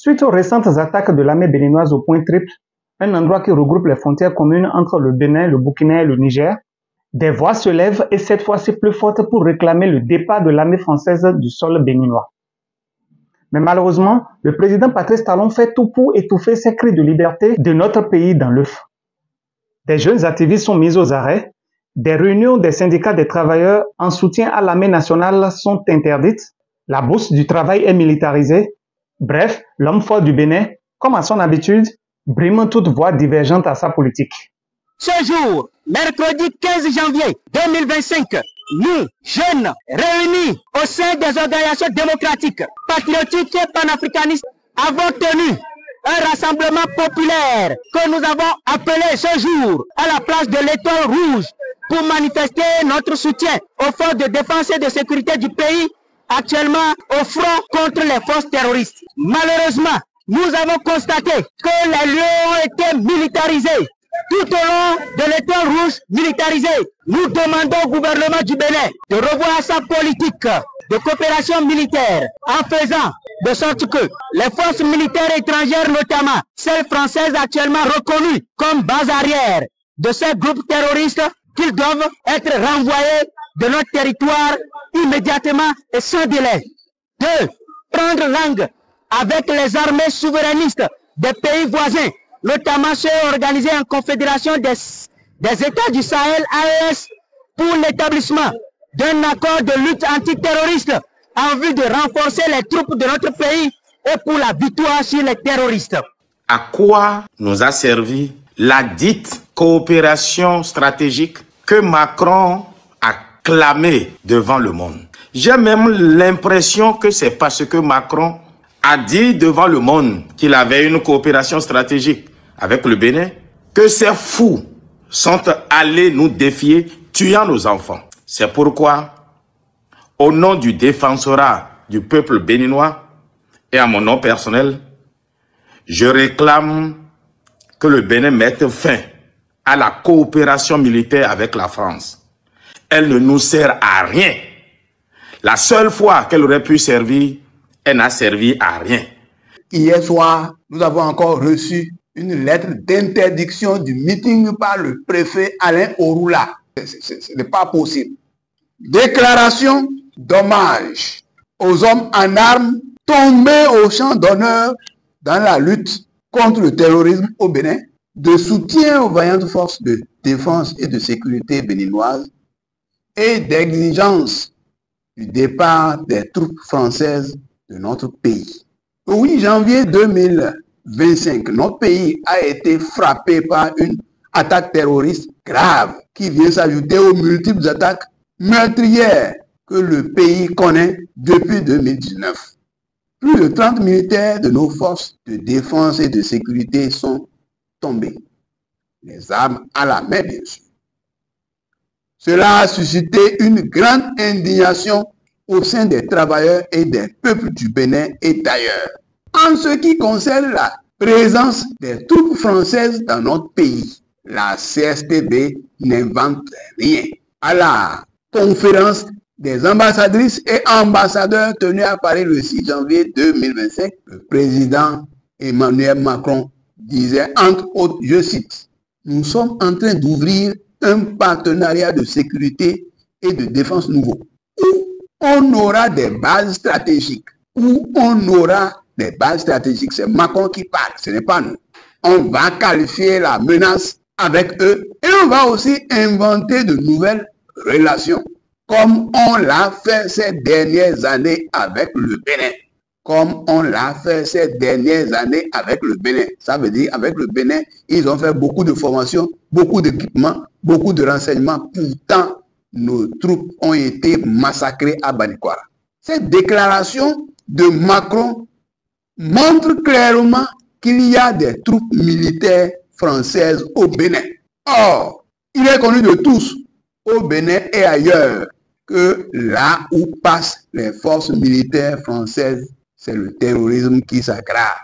Suite aux récentes attaques de l'armée béninoise au Point Triple, un endroit qui regroupe les frontières communes entre le Bénin, le Burkina et le Niger, des voix se lèvent et cette fois-ci plus fortes pour réclamer le départ de l'armée française du sol béninois. Mais malheureusement, le président Patrice Talon fait tout pour étouffer ces cris de liberté de notre pays dans l'œuf. Des jeunes activistes sont mis aux arrêts, des réunions des syndicats des travailleurs en soutien à l'armée nationale sont interdites, la bourse du travail est militarisée. Bref, l'homme fort du Bénin, comme à son habitude, brime toute voix divergente à sa politique. Ce jour, mercredi 15 janvier 2025, nous, jeunes, réunis au sein des organisations démocratiques, patriotiques et panafricanistes, avons tenu un rassemblement populaire que nous avons appelé ce jour à la place de l'Étoile Rouge pour manifester notre soutien aux forces de défense et de sécurité du pays actuellement au front contre les forces terroristes. Malheureusement, nous avons constaté que les lieux ont été militarisés. Tout au long de l'Étoile Rouge militarisée, nous demandons au gouvernement du Bénin de revoir sa politique de coopération militaire en faisant de sorte que les forces militaires étrangères, notamment celles françaises actuellement reconnues comme base arrière de ces groupes terroristes, qu'ils doivent être renvoyés de notre territoire immédiatement et sans délai. 2. Prendre langue avec les armées souverainistes des pays voisins, notamment ceux organisés en confédération des États du Sahel, AES, pour l'établissement d'un accord de lutte antiterroriste en vue de renforcer les troupes de notre pays et pour la victoire sur les terroristes. À quoi nous a servi la dite coopération stratégique que Macron a clamée devant le monde? J'ai même l'impression que c'est parce que Macron a dit devant le monde qu'il avait une coopération stratégique avec le Bénin que ces fous sont allés nous défier, tuant nos enfants. C'est pourquoi, au nom du défensorat du peuple béninois et à mon nom personnel, je réclame que le Bénin mette fin à la coopération militaire avec la France. Elle ne nous sert à rien. La seule fois qu'elle aurait pu servir, elle n'a servi à rien. Hier soir, nous avons encore reçu une lettre d'interdiction du meeting par le préfet Alain Orula. Ce n'est pas possible. Déclaration d'hommage aux hommes en armes tombés au champ d'honneur dans la lutte contre le terrorisme au Bénin, de soutien aux vaillantes forces de défense et de sécurité béninoises et d'exigence du départ des troupes françaises de notre pays. Le 8 janvier 2025, notre pays a été frappé par une attaque terroriste grave qui vient s'ajouter aux multiples attaques meurtrières que le pays connaît depuis 2019. Plus de 30 militaires de nos forces de défense et de sécurité sont tombés, les armes à la main bien sûr. Cela a suscité une grande indignation au sein des travailleurs et des peuples du Bénin et d'ailleurs. En ce qui concerne la présence des troupes françaises dans notre pays, la CSTB n'invente rien. À la conférence des ambassadrices et ambassadeurs tenue à Paris le 6 janvier 2025, le président Emmanuel Macron disait entre autres, je cite, « Nous sommes en train d'ouvrir un partenariat de sécurité et de défense nouveau, où on aura des bases stratégiques, c'est Macron qui parle, ce n'est pas nous. On va qualifier la menace avec eux et on va aussi inventer de nouvelles relations, comme on l'a fait ces dernières années avec le Bénin. Ça veut dire, avec le Bénin, ils ont fait beaucoup de formations, beaucoup d'équipements, beaucoup de renseignements. Pourtant, nos troupes ont été massacrées à Banikwara. Cette déclaration de Macron montre clairement qu'il y a des troupes militaires françaises au Bénin. Or, il est connu de tous, au Bénin et ailleurs, que là où passent les forces militaires françaises, c'est le terrorisme qui s'aggrave.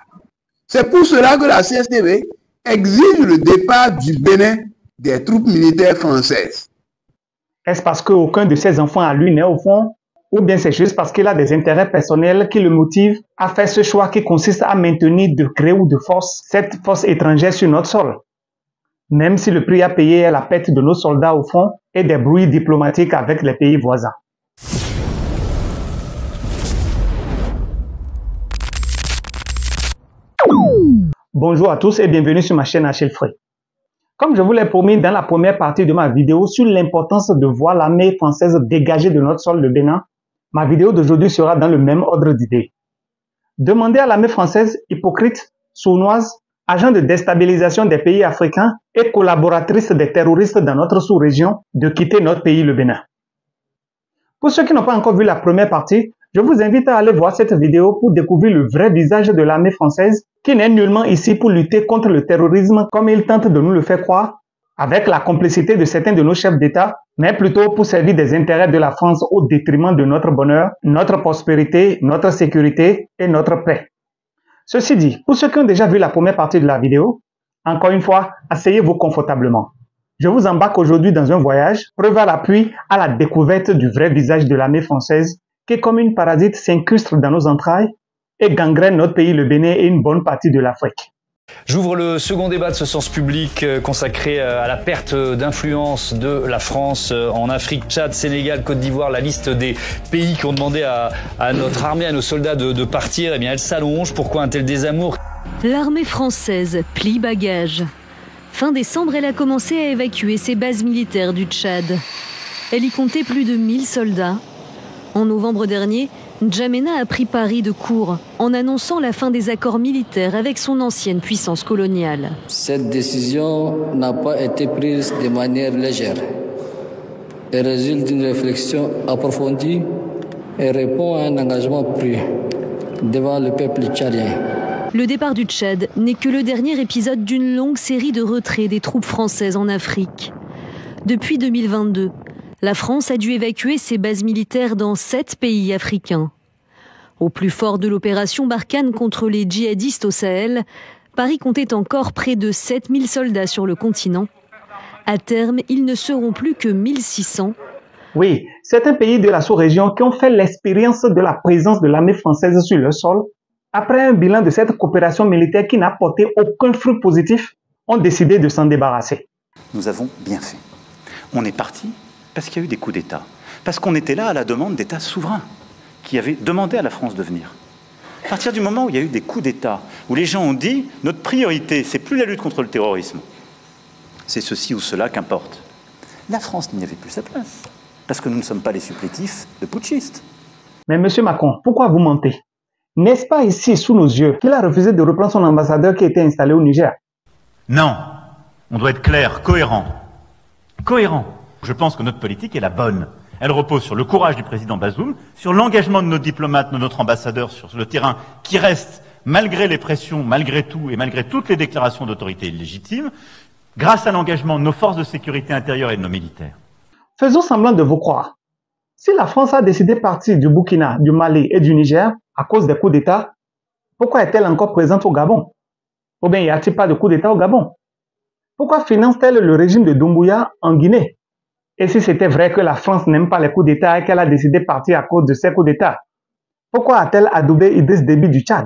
C'est pour cela que la CSTB exige le départ du Bénin des troupes militaires françaises. Est-ce parce qu'aucun de ses enfants à lui n'est au fond Ou bien c'est juste parce qu'il a des intérêts personnels qui le motivent à faire ce choix qui consiste à maintenir de gré ou de force cette force étrangère sur notre sol. Même si le prix à payer est la perte de nos soldats au front et des brouilles diplomatiques avec les pays voisins. Bonjour à tous et bienvenue sur ma chaîne Achille Frey. Comme je vous l'ai promis dans la première partie de ma vidéo sur l'importance de voir l'armée française dégager de notre sol le Bénin, ma vidéo d'aujourd'hui sera dans le même ordre d'idées. Demander à l'armée française, hypocrite, sournoise, agent de déstabilisation des pays africains et collaboratrice des terroristes dans notre sous-région, de quitter notre pays, le Bénin. Pour ceux qui n'ont pas encore vu la première partie, je vous invite à aller voir cette vidéo pour découvrir le vrai visage de l'armée française qui n'est nullement ici pour lutter contre le terrorisme comme il tente de nous le faire croire, avec la complicité de certains de nos chefs d'État, mais plutôt pour servir des intérêts de la France au détriment de notre bonheur, notre prospérité, notre sécurité et notre paix. Ceci dit, pour ceux qui ont déjà vu la première partie de la vidéo, encore une fois, asseyez-vous confortablement. Je vous embarque aujourd'hui dans un voyage, preuve à l'appui à la découverte du vrai visage de l'armée française qui, comme une parasite, s'incruste dans nos entrailles et gangrène notre pays, le Bénin, et une bonne partie de l'Afrique. J'ouvre le second débat de ce sens public consacré à la perte d'influence de la France en Afrique, Tchad, Sénégal, Côte d'Ivoire. La liste des pays qui ont demandé à notre armée, à nos soldats de partir, eh bien, elle s'allonge. Pourquoi un tel désamour? L'armée française plie bagage. Fin décembre, elle a commencé à évacuer ses bases militaires du Tchad. Elle y comptait plus de 1000 soldats. En novembre dernier, N'Djamena a pris Paris de court en annonçant la fin des accords militaires avec son ancienne puissance coloniale. Cette décision n'a pas été prise de manière légère. Elle résulte d'une réflexion approfondie et répond à un engagement pris devant le peuple tchadien. Le départ du Tchad n'est que le dernier épisode d'une longue série de retraits des troupes françaises en Afrique. Depuis 2022, la France a dû évacuer ses bases militaires dans 7 pays africains. Au plus fort de l'opération Barkhane contre les djihadistes au Sahel, Paris comptait encore près de 7000 soldats sur le continent. À terme, ils ne seront plus que 1600. Oui, certains pays de la sous-région qui ont fait l'expérience de la présence de l'armée française sur leur sol, après un bilan de cette coopération militaire qui n'a porté aucun fruit positif, ont décidé de s'en débarrasser. Nous avons bien fait. On est parti parce qu'il y a eu des coups d'État. Parce qu'on était là à la demande d'États souverains qui avaient demandé à la France de venir. À partir du moment où il y a eu des coups d'État, où les gens ont dit « notre priorité, c'est plus la lutte contre le terrorisme, c'est ceci ou cela qu'importe », la France n'y avait plus sa place. Parce que nous ne sommes pas les supplétifs de putschistes. Mais monsieur Macron, pourquoi vous mentez? N'est-ce pas ici, sous nos yeux, qu'il a refusé de reprendre son ambassadeur qui était installé au Niger? Non, on doit être clair, cohérent. Cohérent. Je pense que notre politique est la bonne. Elle repose sur le courage du président Bazoum, sur l'engagement de nos diplomates, de notre ambassadeur sur le terrain, qui reste, malgré les pressions, malgré tout, et malgré toutes les déclarations d'autorité illégitimes, grâce à l'engagement de nos forces de sécurité intérieure et de nos militaires. Faisons semblant de vous croire. Si la France a décidé de partir du Burkina, du Mali et du Niger à cause des coups d'État, pourquoi est-elle encore présente au Gabon? Ou bien y a-t-il pas de coup d'État au Gabon? Pourquoi finance-t-elle le régime de Doumbouya en Guinée? Et si c'était vrai que la France n'aime pas les coups d'État et qu'elle a décidé de partir à cause de ces coups d'État, pourquoi a-t-elle adoubé Idriss Déby du Tchad?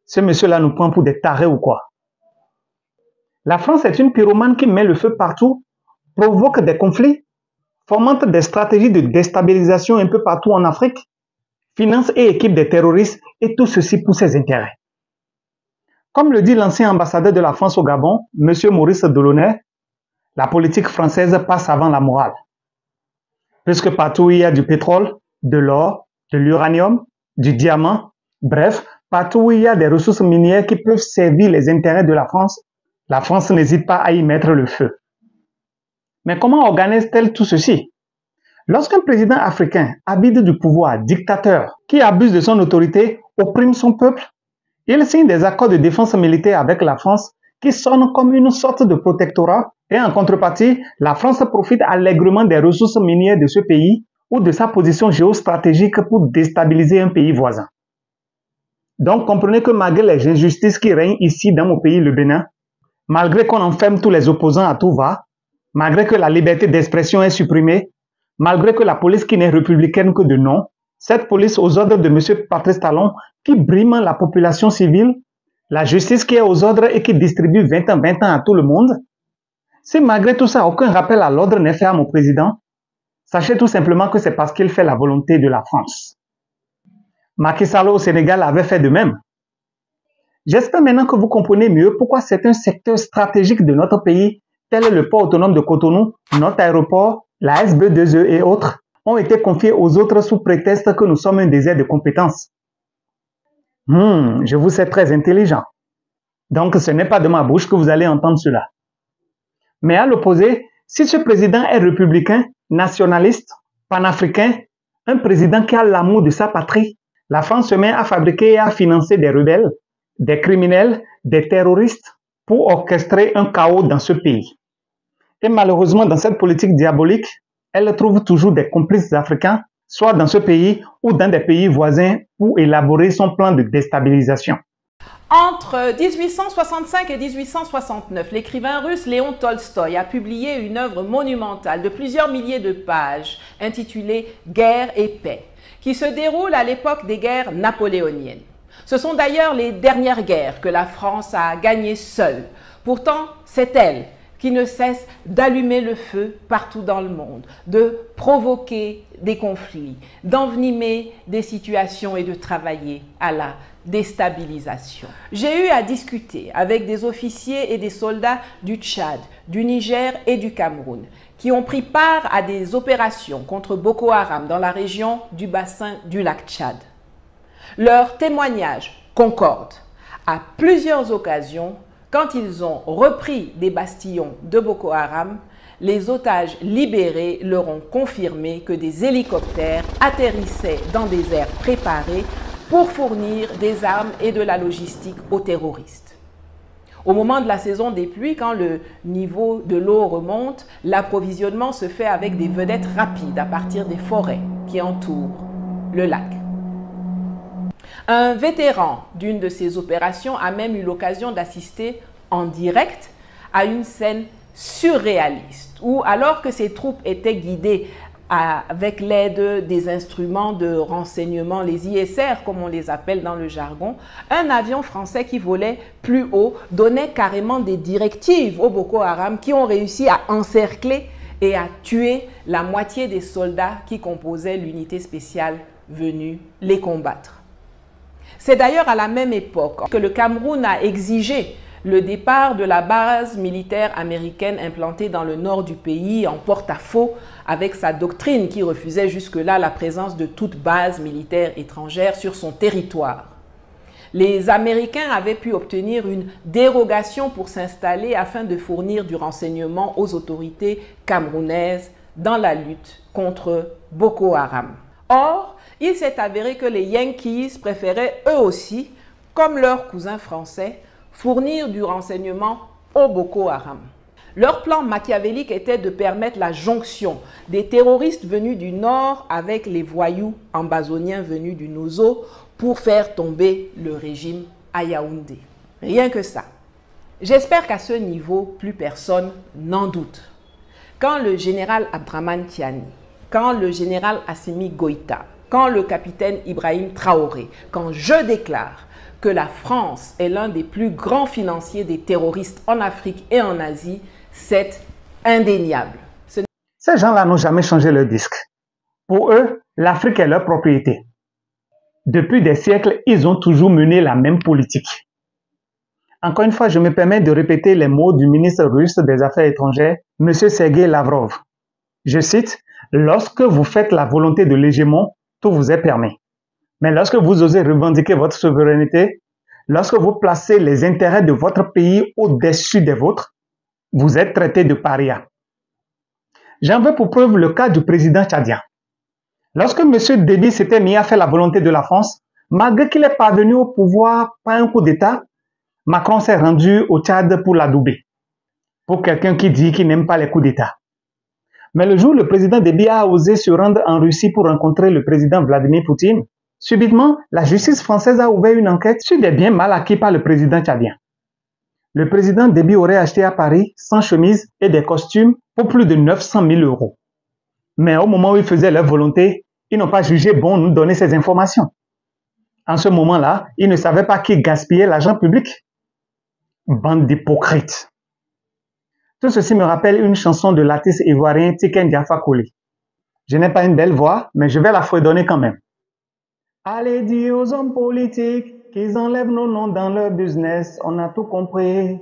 Ce monsieur-là nous prend pour des tarés ou quoi? La France est une pyromane qui met le feu partout, provoque des conflits, fomente des stratégies de déstabilisation un peu partout en Afrique, finance et équipe des terroristes et tout ceci pour ses intérêts. Comme le dit l'ancien ambassadeur de la France au Gabon, M. Maurice Delaunay, la politique française passe avant la morale. Puisque partout où il y a du pétrole, de l'or, de l'uranium, du diamant, bref, partout où il y a des ressources minières qui peuvent servir les intérêts de la France n'hésite pas à y mettre le feu. Mais comment organise-t-elle tout ceci? Lorsqu'un président africain, avide du pouvoir, dictateur, qui abuse de son autorité, opprime son peuple, il signe des accords de défense militaire avec la France qui sonnent comme une sorte de protectorat et en contrepartie, la France profite allègrement des ressources minières de ce pays ou de sa position géostratégique pour déstabiliser un pays voisin. Donc comprenez que malgré les injustices qui règnent ici dans mon pays, le Bénin, malgré qu'on enferme tous les opposants à tout va, malgré que la liberté d'expression est supprimée, malgré que la police qui n'est républicaine que de nom, cette police aux ordres de M. Patrice Talon qui brime la population civile, la justice qui est aux ordres et qui distribue 20 ans à tout le monde, si malgré tout ça aucun rappel à l'ordre n'est fait à mon président, sachez tout simplement que c'est parce qu'il fait la volonté de la France. Macky Sall au Sénégal avait fait de même. J'espère maintenant que vous comprenez mieux pourquoi certains secteurs stratégiques de notre pays, tels le port autonome de Cotonou, notre aéroport, la SB2E et autres, ont été confiés aux autres sous prétexte que nous sommes un désert de compétences. Je vous sais très intelligent. Donc ce n'est pas de ma bouche que vous allez entendre cela. Mais à l'opposé, si ce président est républicain, nationaliste, panafricain, un président qui a l'amour de sa patrie, la France se met à fabriquer et à financer des rebelles, des criminels, des terroristes pour orchestrer un chaos dans ce pays. Et malheureusement, dans cette politique diabolique, elle trouve toujours des complices africains, soit dans ce pays ou dans des pays voisins pour élaborer son plan de déstabilisation. Entre 1865 et 1869, l'écrivain russe Léon Tolstoï a publié une œuvre monumentale de plusieurs milliers de pages intitulée « Guerre et paix », qui se déroule à l'époque des guerres napoléoniennes. Ce sont d'ailleurs les dernières guerres que la France a gagnées seule. Pourtant, c'est elle qui ne cesse d'allumer le feu partout dans le monde, de provoquer des conflits, d'envenimer des situations et de travailler à la déstabilisation. J'ai eu à discuter avec des officiers et des soldats du Tchad, du Niger et du Cameroun qui ont pris part à des opérations contre Boko Haram dans la région du bassin du lac Tchad. Leurs témoignages concordent. À plusieurs occasions, quand ils ont repris des bastillons de Boko Haram, les otages libérés leur ont confirmé que des hélicoptères atterrissaient dans des aires préparées pour fournir des armes et de la logistique aux terroristes. Au moment de la saison des pluies, quand le niveau de l'eau remonte, l'approvisionnement se fait avec des vedettes rapides à partir des forêts qui entourent le lac. Un vétéran d'une de ces opérations a même eu l'occasion d'assister en direct à une scène surréaliste où, alors que ses troupes étaient guidées avec l'aide des instruments de renseignement, les ISR comme on les appelle dans le jargon, un avion français qui volait plus haut donnait carrément des directives aux Boko Haram qui ont réussi à encercler et à tuer la moitié des soldats qui composaient l'unité spéciale venue les combattre. C'est d'ailleurs à la même époque que le Cameroun a exigé le départ de la base militaire américaine implantée dans le nord du pays en porte-à-faux avec sa doctrine qui refusait jusque-là la présence de toute base militaire étrangère sur son territoire. Les Américains avaient pu obtenir une dérogation pour s'installer afin de fournir du renseignement aux autorités camerounaises dans la lutte contre Boko Haram. Or, il s'est avéré que les Yankees préféraient eux aussi, comme leurs cousins français, fournir du renseignement au Boko Haram. Leur plan machiavélique était de permettre la jonction des terroristes venus du nord avec les voyous ambazoniens venus du Nozo pour faire tomber le régime à Yaoundé. Rien que ça. J'espère qu'à ce niveau, plus personne n'en doute. Quand le général Abdraman Tiani, quand le général Assimi Goïta, quand le capitaine Ibrahim Traoré, quand je déclare que la France est l'un des plus grands financiers des terroristes en Afrique et en Asie, c'est indéniable. Ces gens-là n'ont jamais changé leur disque. Pour eux, l'Afrique est leur propriété. Depuis des siècles, ils ont toujours mené la même politique. Encore une fois, je me permets de répéter les mots du ministre russe des Affaires étrangères, M. Sergei Lavrov. Je cite, « Lorsque vous faites la volonté de l'hégémon, tout vous est permis. Mais lorsque vous osez revendiquer votre souveraineté, lorsque vous placez les intérêts de votre pays au-dessus des vôtres, vous êtes traité de paria. » J'en veux pour preuve le cas du président tchadien. Lorsque M. Déby s'était mis à faire la volonté de la France, malgré qu'il est parvenu au pouvoir par un coup d'État, Macron s'est rendu au Tchad pour l'adouber. Pour quelqu'un qui dit qu'il n'aime pas les coups d'État. Mais le jour où le président Déby a osé se rendre en Russie pour rencontrer le président Vladimir Poutine, subitement, la justice française a ouvert une enquête sur des biens mal acquis par le président tchadien. Le président Déby aurait acheté à Paris, sans chemise et des costumes, pour plus de 900 000 €. Mais au moment où ils faisaient leur volonté, ils n'ont pas jugé bon nous donner ces informations. En ce moment-là, ils ne savaient pas qui gaspillait l'argent public. Bande d'hypocrites. Tout ceci me rappelle une chanson de l'artiste ivoirien Tiken Diafa Koli. Je n'ai pas une belle voix, mais je vais la fredonner quand même. Allez dire aux hommes politiques qu'ils enlèvent nos noms dans leur business, on a tout compris.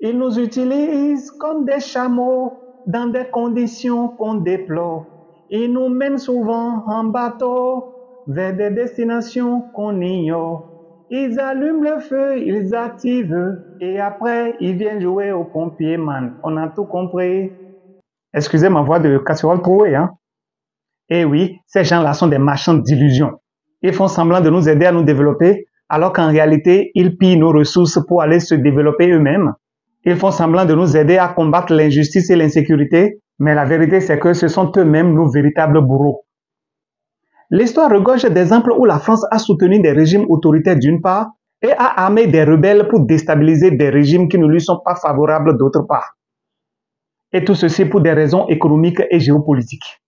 Ils nous utilisent comme des chameaux dans des conditions qu'on déplore. Ils nous mènent souvent en bateau vers des destinations qu'on ignore. Ils allument le feu, ils activent et après ils viennent jouer aux pompiers, man. On a tout compris. Excusez ma voix de casserole trouée, hein. Eh oui, ces gens-là sont des marchands d'illusions. Ils font semblant de nous aider à nous développer, alors qu'en réalité, ils pillent nos ressources pour aller se développer eux-mêmes. Ils font semblant de nous aider à combattre l'injustice et l'insécurité, mais la vérité c'est que ce sont eux-mêmes nos véritables bourreaux. L'histoire regorge d'exemples où la France a soutenu des régimes autoritaires d'une part et a armé des rebelles pour déstabiliser des régimes qui ne lui sont pas favorables d'autre part. Et tout ceci pour des raisons économiques et géopolitiques.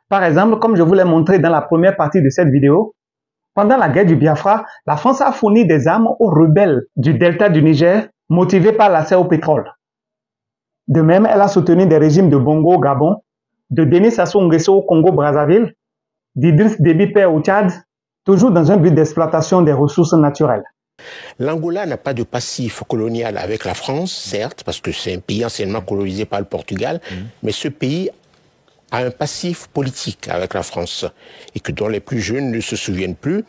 Par exemple, comme je vous l'ai montré dans la première partie de cette vidéo, pendant la guerre du Biafra, la France a fourni des armes aux rebelles du delta du Niger, motivés par l'accès au pétrole. De même, elle a soutenu des régimes de Bongo au Gabon, de Denis Sassou Nguesso au Congo-Brazzaville, d'Idriss Déby Père au Tchad, toujours dans un but d'exploitation des ressources naturelles. L'Angola n'a pas de passif colonial avec la France, certes, parce que c'est un pays anciennement colonisé par le Portugal, mais ce pays a un passif politique avec la France, et que dont les plus jeunes ne se souviennent plus.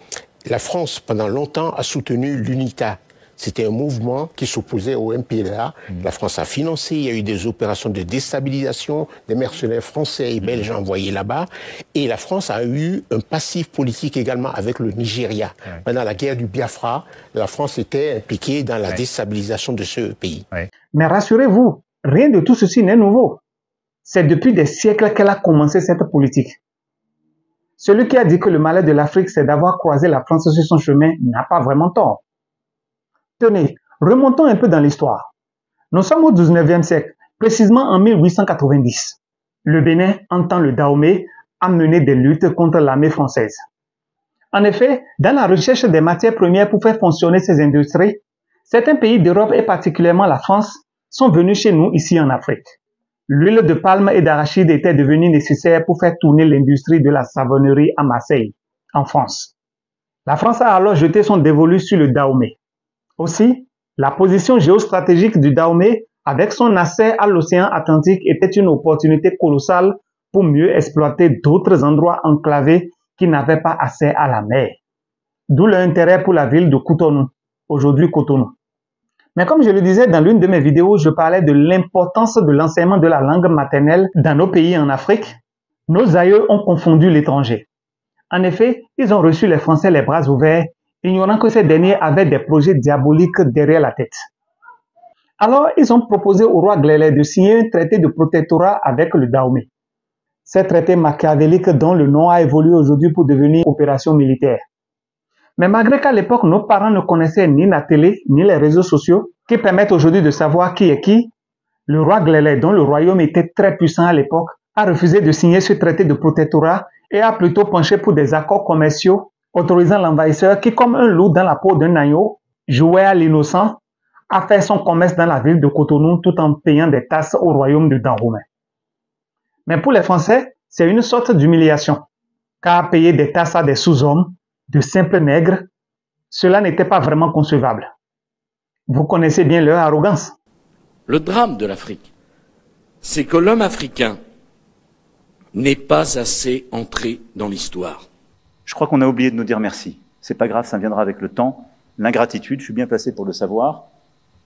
La France, pendant longtemps, a soutenu l'UNITA. C'était un mouvement qui s'opposait au MPLA. La France a financé, il y a eu des opérations de déstabilisation, des mercenaires français et belges envoyés là-bas. Et la France a eu un passif politique également avec le Nigeria. Pendant la guerre du Biafra, la France était impliquée dans la déstabilisation de ce pays. Mais rassurez-vous, rien de tout ceci n'est nouveau. C'est depuis des siècles qu'elle a commencé cette politique. Celui qui a dit que le malheur de l'Afrique, c'est d'avoir croisé la France sur son chemin, n'a pas vraiment tort. Tenez, remontons un peu dans l'histoire. Nous sommes au 19e siècle, précisément en 1890. Le Bénin, en temps le Dahomey, a mené des luttes contre l'armée française. En effet, dans la recherche des matières premières pour faire fonctionner ces industries, certains pays d'Europe et particulièrement la France sont venus chez nous ici en Afrique. L'huile de palme et d'arachide était devenue nécessaire pour faire tourner l'industrie de la savonnerie à Marseille, en France. La France a alors jeté son dévolu sur le Dahomey. Aussi, la position géostratégique du Dahomey, avec son accès à l'océan Atlantique, était une opportunité colossale pour mieux exploiter d'autres endroits enclavés qui n'avaient pas accès à la mer. D'où l'intérêt pour la ville de Cotonou, aujourd'hui Cotonou. Mais comme je le disais dans l'une de mes vidéos, je parlais de l'importance de l'enseignement de la langue maternelle dans nos pays en Afrique. Nos aïeux ont confondu l'étranger. En effet, ils ont reçu les Français les bras ouverts, ignorant que ces derniers avaient des projets diaboliques derrière la tête. Alors, ils ont proposé au roi Glélé de signer un traité de protectorat avec le Dahomey. Ce traité machiavélique dont le nom a évolué aujourd'hui pour devenir opération militaire. Mais malgré qu'à l'époque, nos parents ne connaissaient ni la télé, ni les réseaux sociaux, qui permettent aujourd'hui de savoir qui est qui, le roi Glélé, dont le royaume était très puissant à l'époque, a refusé de signer ce traité de protectorat et a plutôt penché pour des accords commerciaux autorisant l'envahisseur qui, comme un loup dans la peau d'un agneau, jouait à l'innocent, a fait son commerce dans la ville de Cotonou tout en payant des taxes au royaume de Dahomey. Mais pour les Français, c'est une sorte d'humiliation, car payer des taxes à des sous-hommes, de simples nègres, cela n'était pas vraiment concevable. Vous connaissez bien leur arrogance. Le drame de l'Afrique, c'est que l'homme africain n'est pas assez entré dans l'histoire. Je crois qu'on a oublié de nous dire merci. C'est pas grave, ça viendra avec le temps. L'ingratitude, je suis bien placé pour le savoir,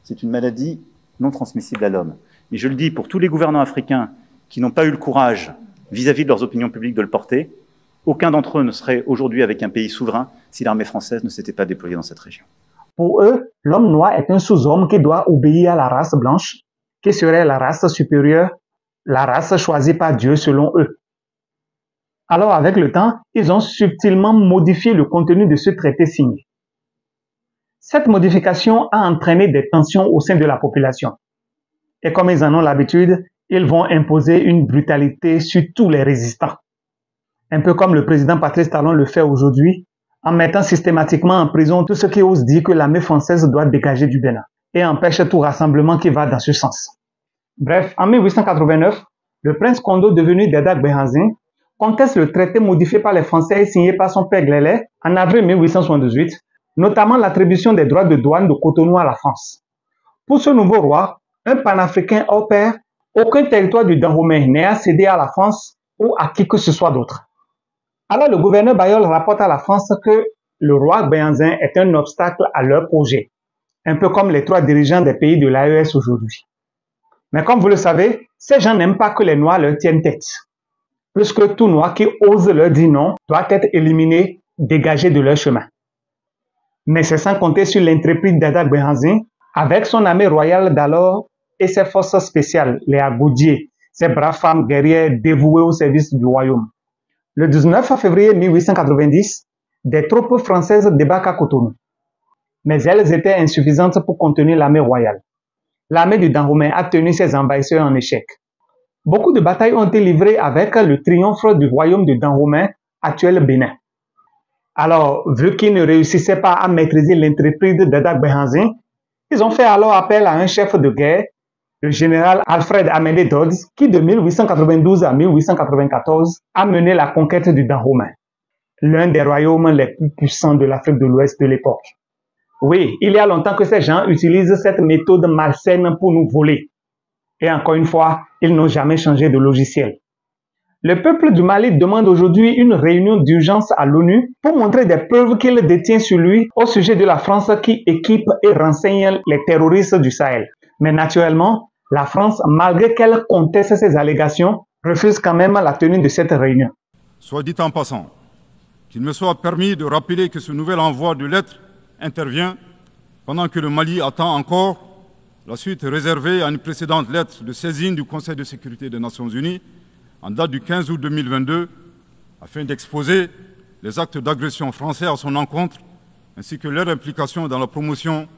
c'est une maladie non transmissible à l'homme. Mais je le dis pour tous les gouvernants africains qui n'ont pas eu le courage, vis-à-vis de leurs opinions publiques, de le porter, aucun d'entre eux ne serait aujourd'hui avec un pays souverain si l'armée française ne s'était pas déployée dans cette région. Pour eux, l'homme noir est un sous-homme qui doit obéir à la race blanche, qui serait la race supérieure, la race choisie par Dieu selon eux. Alors avec le temps, ils ont subtilement modifié le contenu de ce traité signé. Cette modification a entraîné des tensions au sein de la population. Et comme ils en ont l'habitude, Ils vont imposer une brutalité sur tous les résistants. Un peu comme le président Patrice Talon le fait aujourd'hui, en mettant systématiquement en prison tous ceux qui osent dire que l'armée française doit dégager du Bénin et empêche tout rassemblement qui va dans ce sens. Bref, en 1889, le prince Kondo, devenu Dedak Behazin, conteste le traité modifié par les Français et signé par son père Glélé en avril 1878, notamment l'attribution des droits de douane de Cotonou à la France. Pour ce nouveau roi, un panafricain hors pair, aucun territoire du Dahomey n'est à céder à la France ou à qui que ce soit d'autre. Alors le gouverneur Bayol rapporte à la France que le roi Behazin est un obstacle à leur projet, un peu comme les 3 dirigeants des pays de l'AES aujourd'hui. Mais comme vous le savez, ces gens n'aiment pas que les Noirs leur tiennent tête, puisque tout Noir qui ose leur dire non doit être éliminé, dégagé de leur chemin. Mais c'est sans compter sur l'intrépide Dedak Behazin, avec son armée royale d'alors et ses forces spéciales, les Agoudiers, ces braves femmes guerrières dévouées au service du royaume. Le 19 février 1890, des troupes françaises débarquent à Cotonou. Mais elles étaient insuffisantes pour contenir l'armée royale. L'armée du Dahomey a tenu ses envahisseurs en échec. Beaucoup de batailles ont été livrées avec le triomphe du royaume de Dahomey, actuel Bénin. Alors, vu qu'ils ne réussissaient pas à maîtriser l'intrépide Dedak Behazin, ils ont fait alors appel à un chef de guerre, le général Alfred Amédée Dodds, qui de 1892 à 1894 a mené la conquête du Dahomey, l'un des royaumes les plus puissants de l'Afrique de l'Ouest de l'époque. Oui, il y a longtemps que ces gens utilisent cette méthode malsaine pour nous voler. Et encore une fois, ils n'ont jamais changé de logiciel. Le peuple du Mali demande aujourd'hui une réunion d'urgence à l'ONU pour montrer des preuves qu'il détient sur lui au sujet de la France qui équipe et renseigne les terroristes du Sahel. Mais naturellement, la France, malgré qu'elle conteste ces allégations, refuse quand même la tenue de cette réunion. Soit dit en passant, qu'il me soit permis de rappeler que ce nouvel envoi de lettres intervient pendant que le Mali attend encore la suite réservée à une précédente lettre de saisine du Conseil de sécurité des Nations Unies en date du 15 août 2022 afin d'exposer les actes d'agression français à son encontre ainsi que leur implication dans la promotion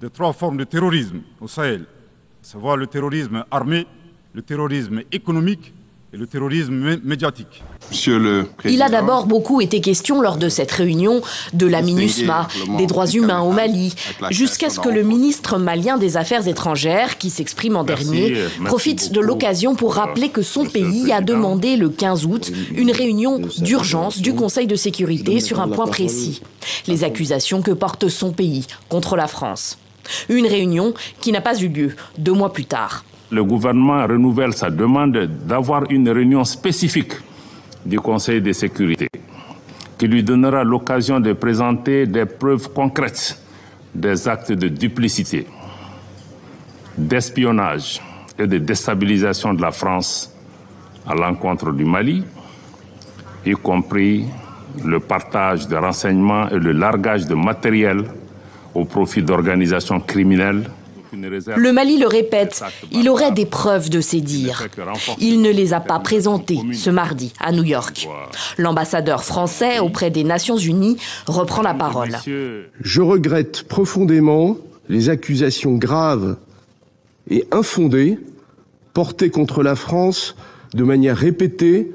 de 3 formes de terrorisme au Sahel, à savoir le terrorisme armé, le terrorisme économique et le terrorisme médiatique. Monsieur le Président, il a d'abord beaucoup été question lors de cette réunion de la MINUSMA, des droits humains au Mali, jusqu'à ce que le ministre malien des Affaires étrangères, qui s'exprime en dernier, profite de l'occasion pour rappeler que son pays a demandé le 15 août une réunion d'urgence du Conseil de sécurité sur un point précis, les accusations que porte son pays contre la France. Une réunion qui n'a pas eu lieu 2 mois plus tard. le gouvernement renouvelle sa demande d'avoir une réunion spécifique du Conseil de sécurité qui lui donnera l'occasion de présenter des preuves concrètes des actes de duplicité, d'espionnage et de déstabilisation de la France à l'encontre du Mali, y compris le partage de renseignements et le largage de matériel au profit d'organisations criminelles. Le Mali le répète, il aurait des preuves de ces dires. Il ne les a pas présentées ce mardi à New York. L'ambassadeur français auprès des Nations Unies reprend la parole. Je regrette profondément les accusations graves et infondées portées contre la France de manière répétée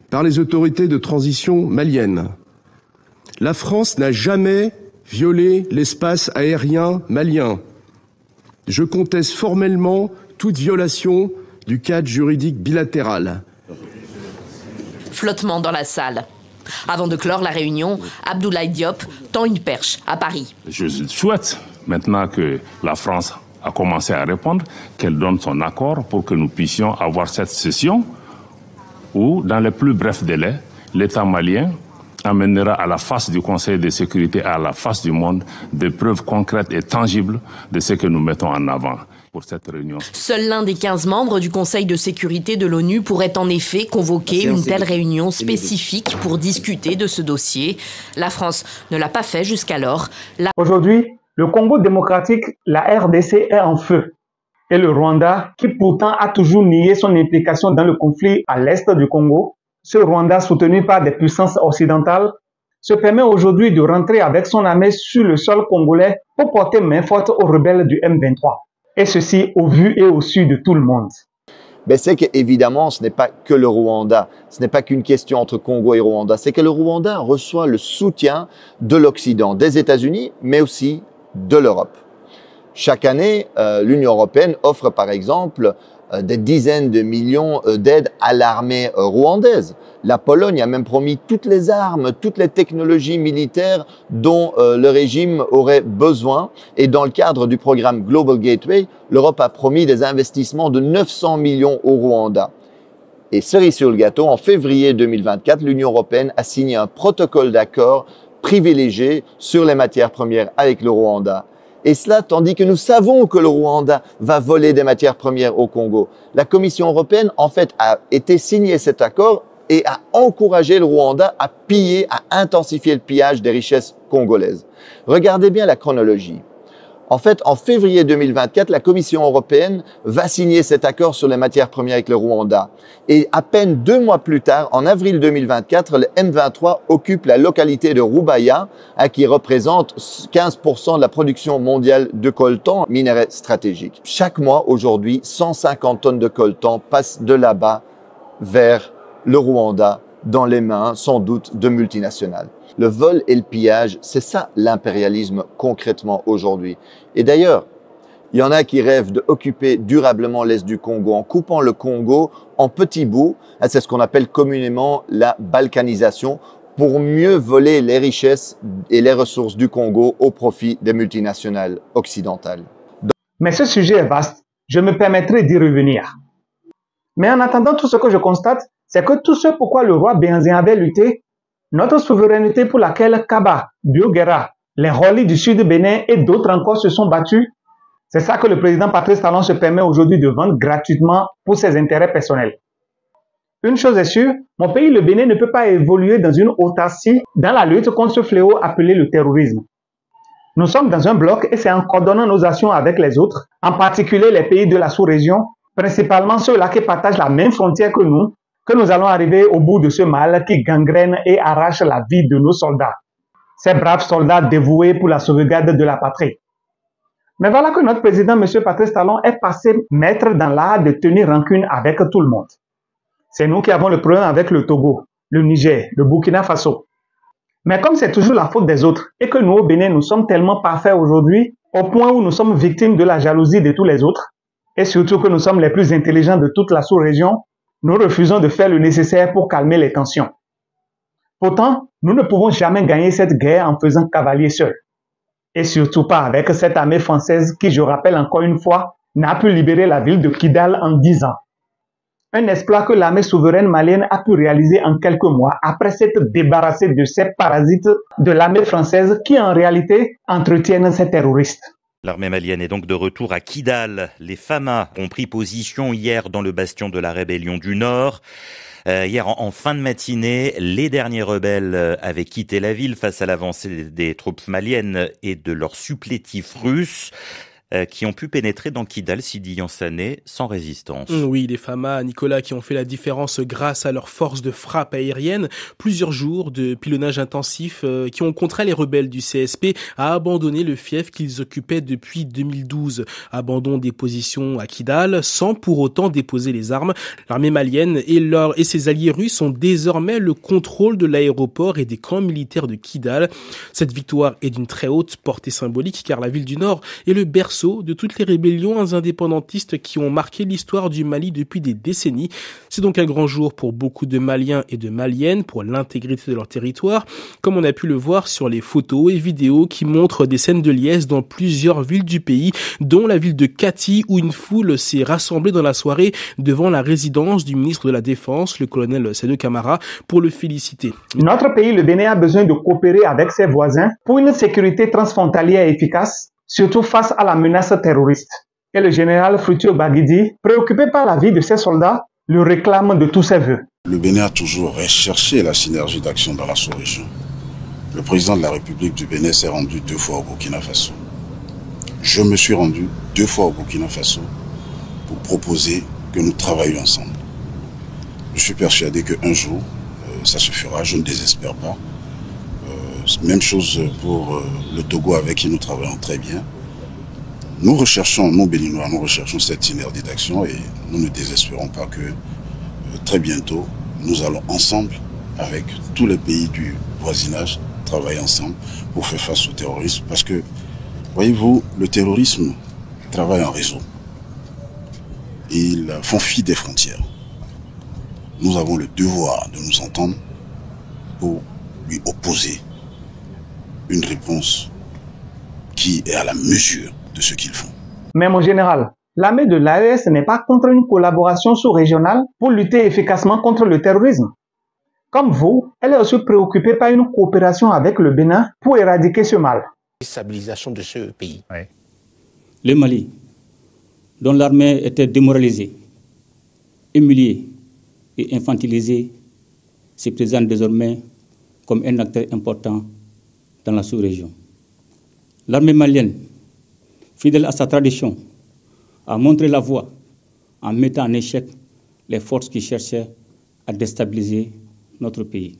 par les autorités de transition maliennes. La France n'a jamais violé l'espace aérien malien. Je conteste formellement toute violation du cadre juridique bilatéral. Flottement dans la salle. Avant de clore la réunion, Abdoulaye Diop tend une perche à Paris. Je souhaite, maintenant que la France a commencé à répondre, qu'elle donne son accord pour que nous puissions avoir cette session où, dans les plus brefs délais, l'État malien amènera à la face du Conseil de sécurité, à la face du monde, des preuves concrètes et tangibles de ce que nous mettons en avant pour cette réunion. Seul l'un des 15 membres du Conseil de sécurité de l'ONU pourrait en effet convoquer une telle réunion spécifique pour discuter de ce dossier. La France ne l'a pas fait jusqu'alors. Aujourd'hui, le Congo démocratique, la RDC, est en feu. Et le Rwanda, qui pourtant a toujours nié son implication dans le conflit à l'est du Congo, ce Rwanda soutenu par des puissances occidentales, se permet aujourd'hui de rentrer avec son armée sur le sol congolais pour porter main forte aux rebelles du M23. Et ceci au vu et au su de tout le monde. c'est qu'évidemment, ce n'est pas que le Rwanda, ce n'est pas qu'une question entre Congo et Rwanda, c'est que le Rwanda reçoit le soutien de l'Occident, des États-Unis, mais aussi de l'Europe. Chaque année, l'Union européenne offre par exemple des dizaines de millions d'aides à l'armée rwandaise. La Pologne a même promis toutes les armes, toutes les technologies militaires dont le régime aurait besoin. Et dans le cadre du programme Global Gateway, l'Europe a promis des investissements de 900 millions au Rwanda. Et cerise sur le gâteau, en février 2024, l'Union européenne a signé un protocole d'accord privilégié sur les matières premières avec le Rwanda. Et cela tandis que nous savons que le Rwanda va voler des matières premières au Congo. La Commission européenne, en fait, a été signé cet accord et a encouragé le Rwanda à piller, à intensifier le pillage des richesses congolaises. Regardez bien la chronologie. En fait, en février 2024, la Commission européenne va signer cet accord sur les matières premières avec le Rwanda. Et à peine 2 mois plus tard, en avril 2024, le M23 occupe la localité de Rubaya, qui représente 15% de la production mondiale de coltan, minerai stratégique. Chaque mois, aujourd'hui, 150 tonnes de coltan passent de là-bas vers le Rwanda, dans les mains, sans doute, de multinationales. Le vol et le pillage, c'est ça l'impérialisme concrètement aujourd'hui. Et d'ailleurs, il y en a qui rêvent d'occuper durablement l'Est du Congo en coupant le Congo en petits bouts. C'est ce qu'on appelle communément la balkanisation, pour mieux voler les richesses et les ressources du Congo au profit des multinationales occidentales. Mais ce sujet est vaste, je me permettrai d'y revenir. Mais en attendant, tout ce que je constate, c'est que tout ce pourquoi le roi Béhanzin avait lutté, notre souveraineté pour laquelle Kaba, Biogera, les Roli du sud Bénin et d'autres encore se sont battus, c'est ça que le président Patrice Talon se permet aujourd'hui de vendre gratuitement pour ses intérêts personnels. Une chose est sûre, mon pays, le Bénin, ne peut pas évoluer dans une autarcie dans la lutte contre ce fléau appelé le terrorisme. Nous sommes dans un bloc et c'est en coordonnant nos actions avec les autres, en particulier les pays de la sous-région, principalement ceux-là qui partagent la même frontière que nous allons arriver au bout de ce mal qui gangrène et arrache la vie de nos soldats. Ces braves soldats dévoués pour la sauvegarde de la patrie. Mais voilà que notre président, M. Patrice Talon, est passé maître dans l'art de tenir rancune avec tout le monde. C'est nous qui avons le problème avec le Togo, le Niger, le Burkina Faso. Mais comme c'est toujours la faute des autres et que nous au Bénin, nous sommes tellement parfaits aujourd'hui, au point où nous sommes victimes de la jalousie de tous les autres, et surtout que nous sommes les plus intelligents de toute la sous-région, nous refusons de faire le nécessaire pour calmer les tensions. Pourtant, nous ne pouvons jamais gagner cette guerre en faisant cavalier seul. Et surtout pas avec cette armée française qui, je rappelle encore une fois, n'a pu libérer la ville de Kidal en 10 ans. Un exploit que l'armée souveraine malienne a pu réaliser en quelques mois après s'être débarrassée de ces parasites de l'armée française qui en réalité entretiennent ces terroristes. L'armée malienne est donc de retour à Kidal. Les FAMA ont pris position hier dans le bastion de la rébellion du Nord. Hier, en fin de matinée, les derniers rebelles avaient quitté la ville face à l'avancée des troupes maliennes et de leurs supplétifs russes qui ont pu pénétrer dans Kidal, Sidi Sané, sans résistance. Oui, les FAMA, Nicolas, qui ont fait la différence grâce à leur force de frappe aérienne. Plusieurs jours de pilonnage intensif qui ont contraint les rebelles du CSP à abandonner le fief qu'ils occupaient depuis 2012. Abandon des positions à Kidal, sans pour autant déposer les armes. L'armée malienne et ses alliés russes ont désormais le contrôle de l'aéroport et des camps militaires de Kidal. Cette victoire est d'une très haute portée symbolique, car la ville du Nord est le berceau de toutes les rébellions indépendantistes qui ont marqué l'histoire du Mali depuis des décennies. C'est donc un grand jour pour beaucoup de Maliens et de Maliennes, pour l'intégrité de leur territoire, comme on a pu le voir sur les photos et vidéos qui montrent des scènes de liesse dans plusieurs villes du pays, dont la ville de Kati, où une foule s'est rassemblée dans la soirée devant la résidence du ministre de la Défense, le colonel Sédou Camara, pour le féliciter. Notre pays, le Bénin, a besoin de coopérer avec ses voisins pour une sécurité transfrontalière efficace, surtout face à la menace terroriste. Et le général Frutuo Bagidi, préoccupé par la vie de ses soldats, le réclame de tous ses voeux. Le Bénin a toujours recherché la synergie d'action dans la sous-région. Le président de la République du Bénin s'est rendu 2 fois au Burkina Faso. Je me suis rendu 2 fois au Burkina Faso pour proposer que nous travaillions ensemble. Je suis persuadé qu'un jour, ça se fera, je ne désespère pas. Même chose pour le Togo avec qui nous travaillons très bien. Nous recherchons, nous Béninois, nous recherchons cette synergie d'action et nous ne désespérons pas que très bientôt, nous allons ensemble, avec tous les pays du voisinage, travailler ensemble pour faire face au terrorisme. Parce que, voyez-vous, le terrorisme travaille en réseau. Ils font fi des frontières. Nous avons le devoir de nous entendre pour lui opposer une réponse qui est à la mesure de ce qu'ils font. Mais mon général, l'armée de l'AES n'est pas contre une collaboration sous-régionale pour lutter efficacement contre le terrorisme. Comme vous, elle est aussi préoccupée par une coopération avec le Bénin pour éradiquer ce mal. La stabilisation de ce pays. Oui. Le Mali, dont l'armée était démoralisée, humiliée et infantilisée, se présente désormais comme un acteur important dans la sous-région. L'armée malienne, fidèle à sa tradition, a montré la voie en mettant en échec les forces qui cherchaient à déstabiliser notre pays.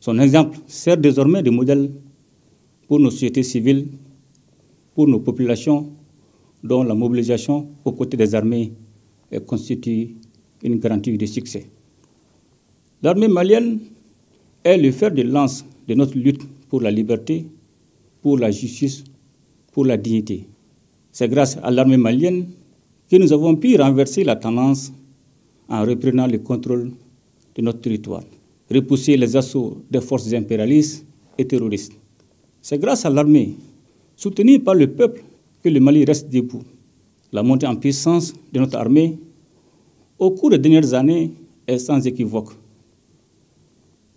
Son exemple sert désormais de modèle pour nos sociétés civiles, pour nos populations, dont la mobilisation aux côtés des armées constitue une garantie de succès. L'armée malienne est le fer de lance de notre lutte pour la liberté, pour la justice, pour la dignité. C'est grâce à l'armée malienne que nous avons pu renverser la tendance en reprenant le contrôle de notre territoire, repousser les assauts des forces impérialistes et terroristes. C'est grâce à l'armée, soutenue par le peuple, que le Mali reste debout. La montée en puissance de notre armée au cours des dernières années est sans équivoque.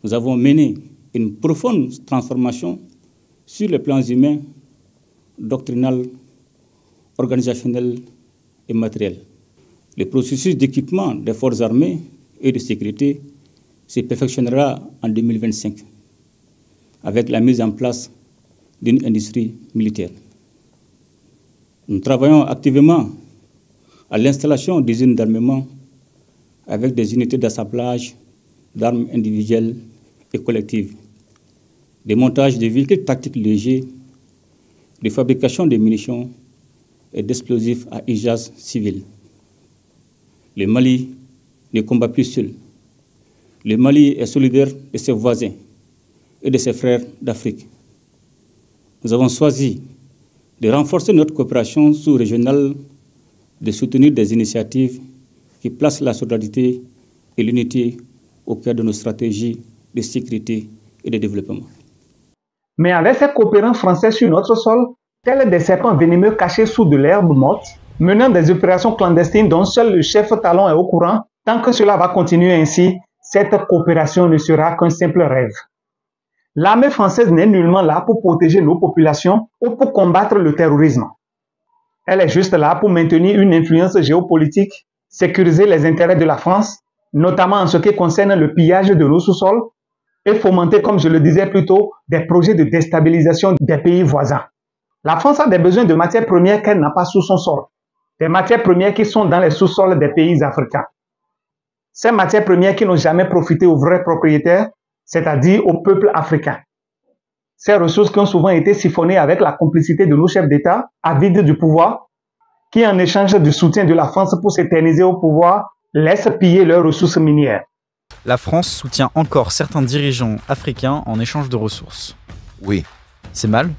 Nous avons mené une profonde transformation sur les plans humains, doctrinal, organisationnel et matériel. Le processus d'équipement des forces armées et de sécurité se perfectionnera en 2025 avec la mise en place d'une industrie militaire. Nous travaillons activement à l'installation d'usines d'armement avec des unités d'assemblage d'armes individuelles et collectives, des montages de véhicules tactiques légers, de fabrication de munitions et d'explosifs à usage civil. Le Mali ne combat plus seul. Le Mali est solidaire de ses voisins et de ses frères d'Afrique. Nous avons choisi de renforcer notre coopération sous-régionale, de soutenir des initiatives qui placent la solidarité et l'unité au cœur de nos stratégies de sécurité et de développement. Mais avec ces coopérants français sur notre sol, tels des serpents venimeux cachés sous de l'herbe morte, menant des opérations clandestines dont seul le chef Talon est au courant, tant que cela va continuer ainsi, cette coopération ne sera qu'un simple rêve. L'armée française n'est nullement là pour protéger nos populations ou pour combattre le terrorisme. Elle est juste là pour maintenir une influence géopolitique, sécuriser les intérêts de la France, notamment en ce qui concerne le pillage de nos sous-sols, et fomenter, comme je le disais plus tôt, des projets de déstabilisation des pays voisins. La France a des besoins de matières premières qu'elle n'a pas sous son sol, des matières premières qui sont dans les sous-sols des pays africains. Ces matières premières qui n'ont jamais profité aux vrais propriétaires, c'est-à-dire au peuple africain. Ces ressources qui ont souvent été siphonnées avec la complicité de nos chefs d'État, avides du pouvoir, qui en échange du soutien de la France pour s'éterniser au pouvoir, laissent piller leurs ressources minières. La France soutient encore certains dirigeants africains en échange de ressources. Oui. C'est mal?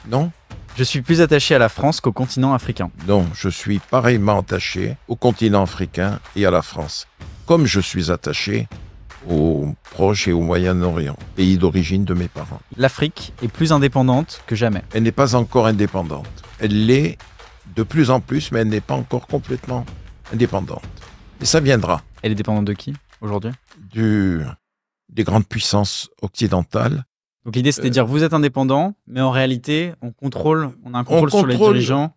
Non. Je suis plus attaché à la France qu'au continent africain. Non, je suis pareillement attaché au continent africain et à la France, comme je suis attaché au Proche et au Moyen-Orient, pays d'origine de mes parents. L'Afrique est plus indépendante que jamais. Elle n'est pas encore indépendante. Elle l'est de plus en plus, mais elle n'est pas encore complètement indépendante. Et ça viendra. Elle est dépendante de qui, aujourd'hui? Des grandes puissances occidentales. Donc l'idée, c'était de dire, vous êtes indépendant, mais en réalité, on a un contrôle sur les dirigeants.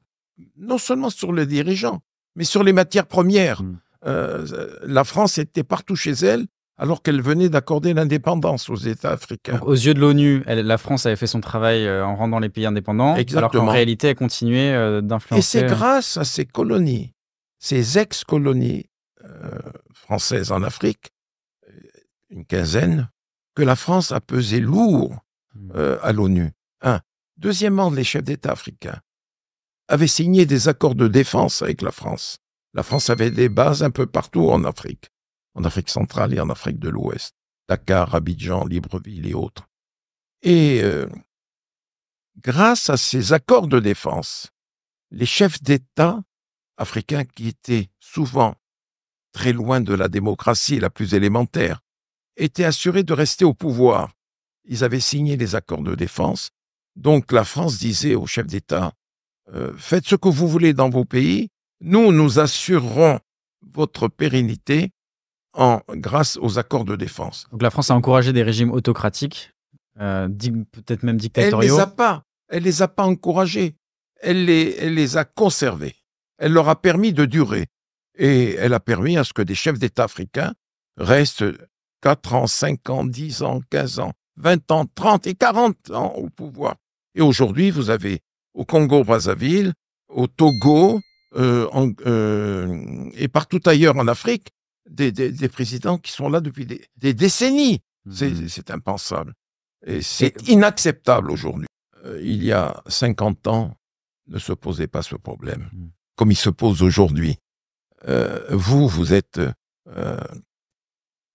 Non seulement sur les dirigeants, mais sur les matières premières. La France était partout chez elle, alors qu'elle venait d'accorder l'indépendance aux États africains. Donc, aux yeux de l'ONU, la France avait fait son travail en rendant les pays indépendants, alors qu'en réalité, elle continuait d'influencer. Et c'est grâce à ces colonies, ces ex-colonies françaises en Afrique, une quinzaine, que la France a pesé lourd à l'ONU. Deuxièmement, les chefs d'État africains avait signé des accords de défense avec la France. La France avait des bases un peu partout en Afrique centrale et en Afrique de l'Ouest. Dakar, Abidjan, Libreville et autres. Et grâce à ces accords de défense, les chefs d'État africains qui étaient souvent très loin de la démocratie la plus élémentaire, étaient assurés de rester au pouvoir. Ils avaient signé les accords de défense. Donc la France disait aux chefs d'État, faites ce que vous voulez dans vos pays, nous assurerons votre pérennité grâce aux accords de défense. Donc la France a encouragé des régimes autocratiques, peut-être même dictatoriaux. Elle les a pas encouragés, elle les a conservés. Elle leur a permis de durer. Et elle a permis à ce que des chefs d'État africains restent 4 ans, 5 ans, 10 ans, 15 ans, 20 ans, 30 et 40 ans au pouvoir. Et aujourd'hui, vous avez au Congo-Brazzaville, au Togo, et partout ailleurs en Afrique, des présidents qui sont là depuis des décennies. C'est impensable. Et c'est inacceptable aujourd'hui. Il y a 50 ans, ne se posait pas ce problème, comme il se pose aujourd'hui. Vous êtes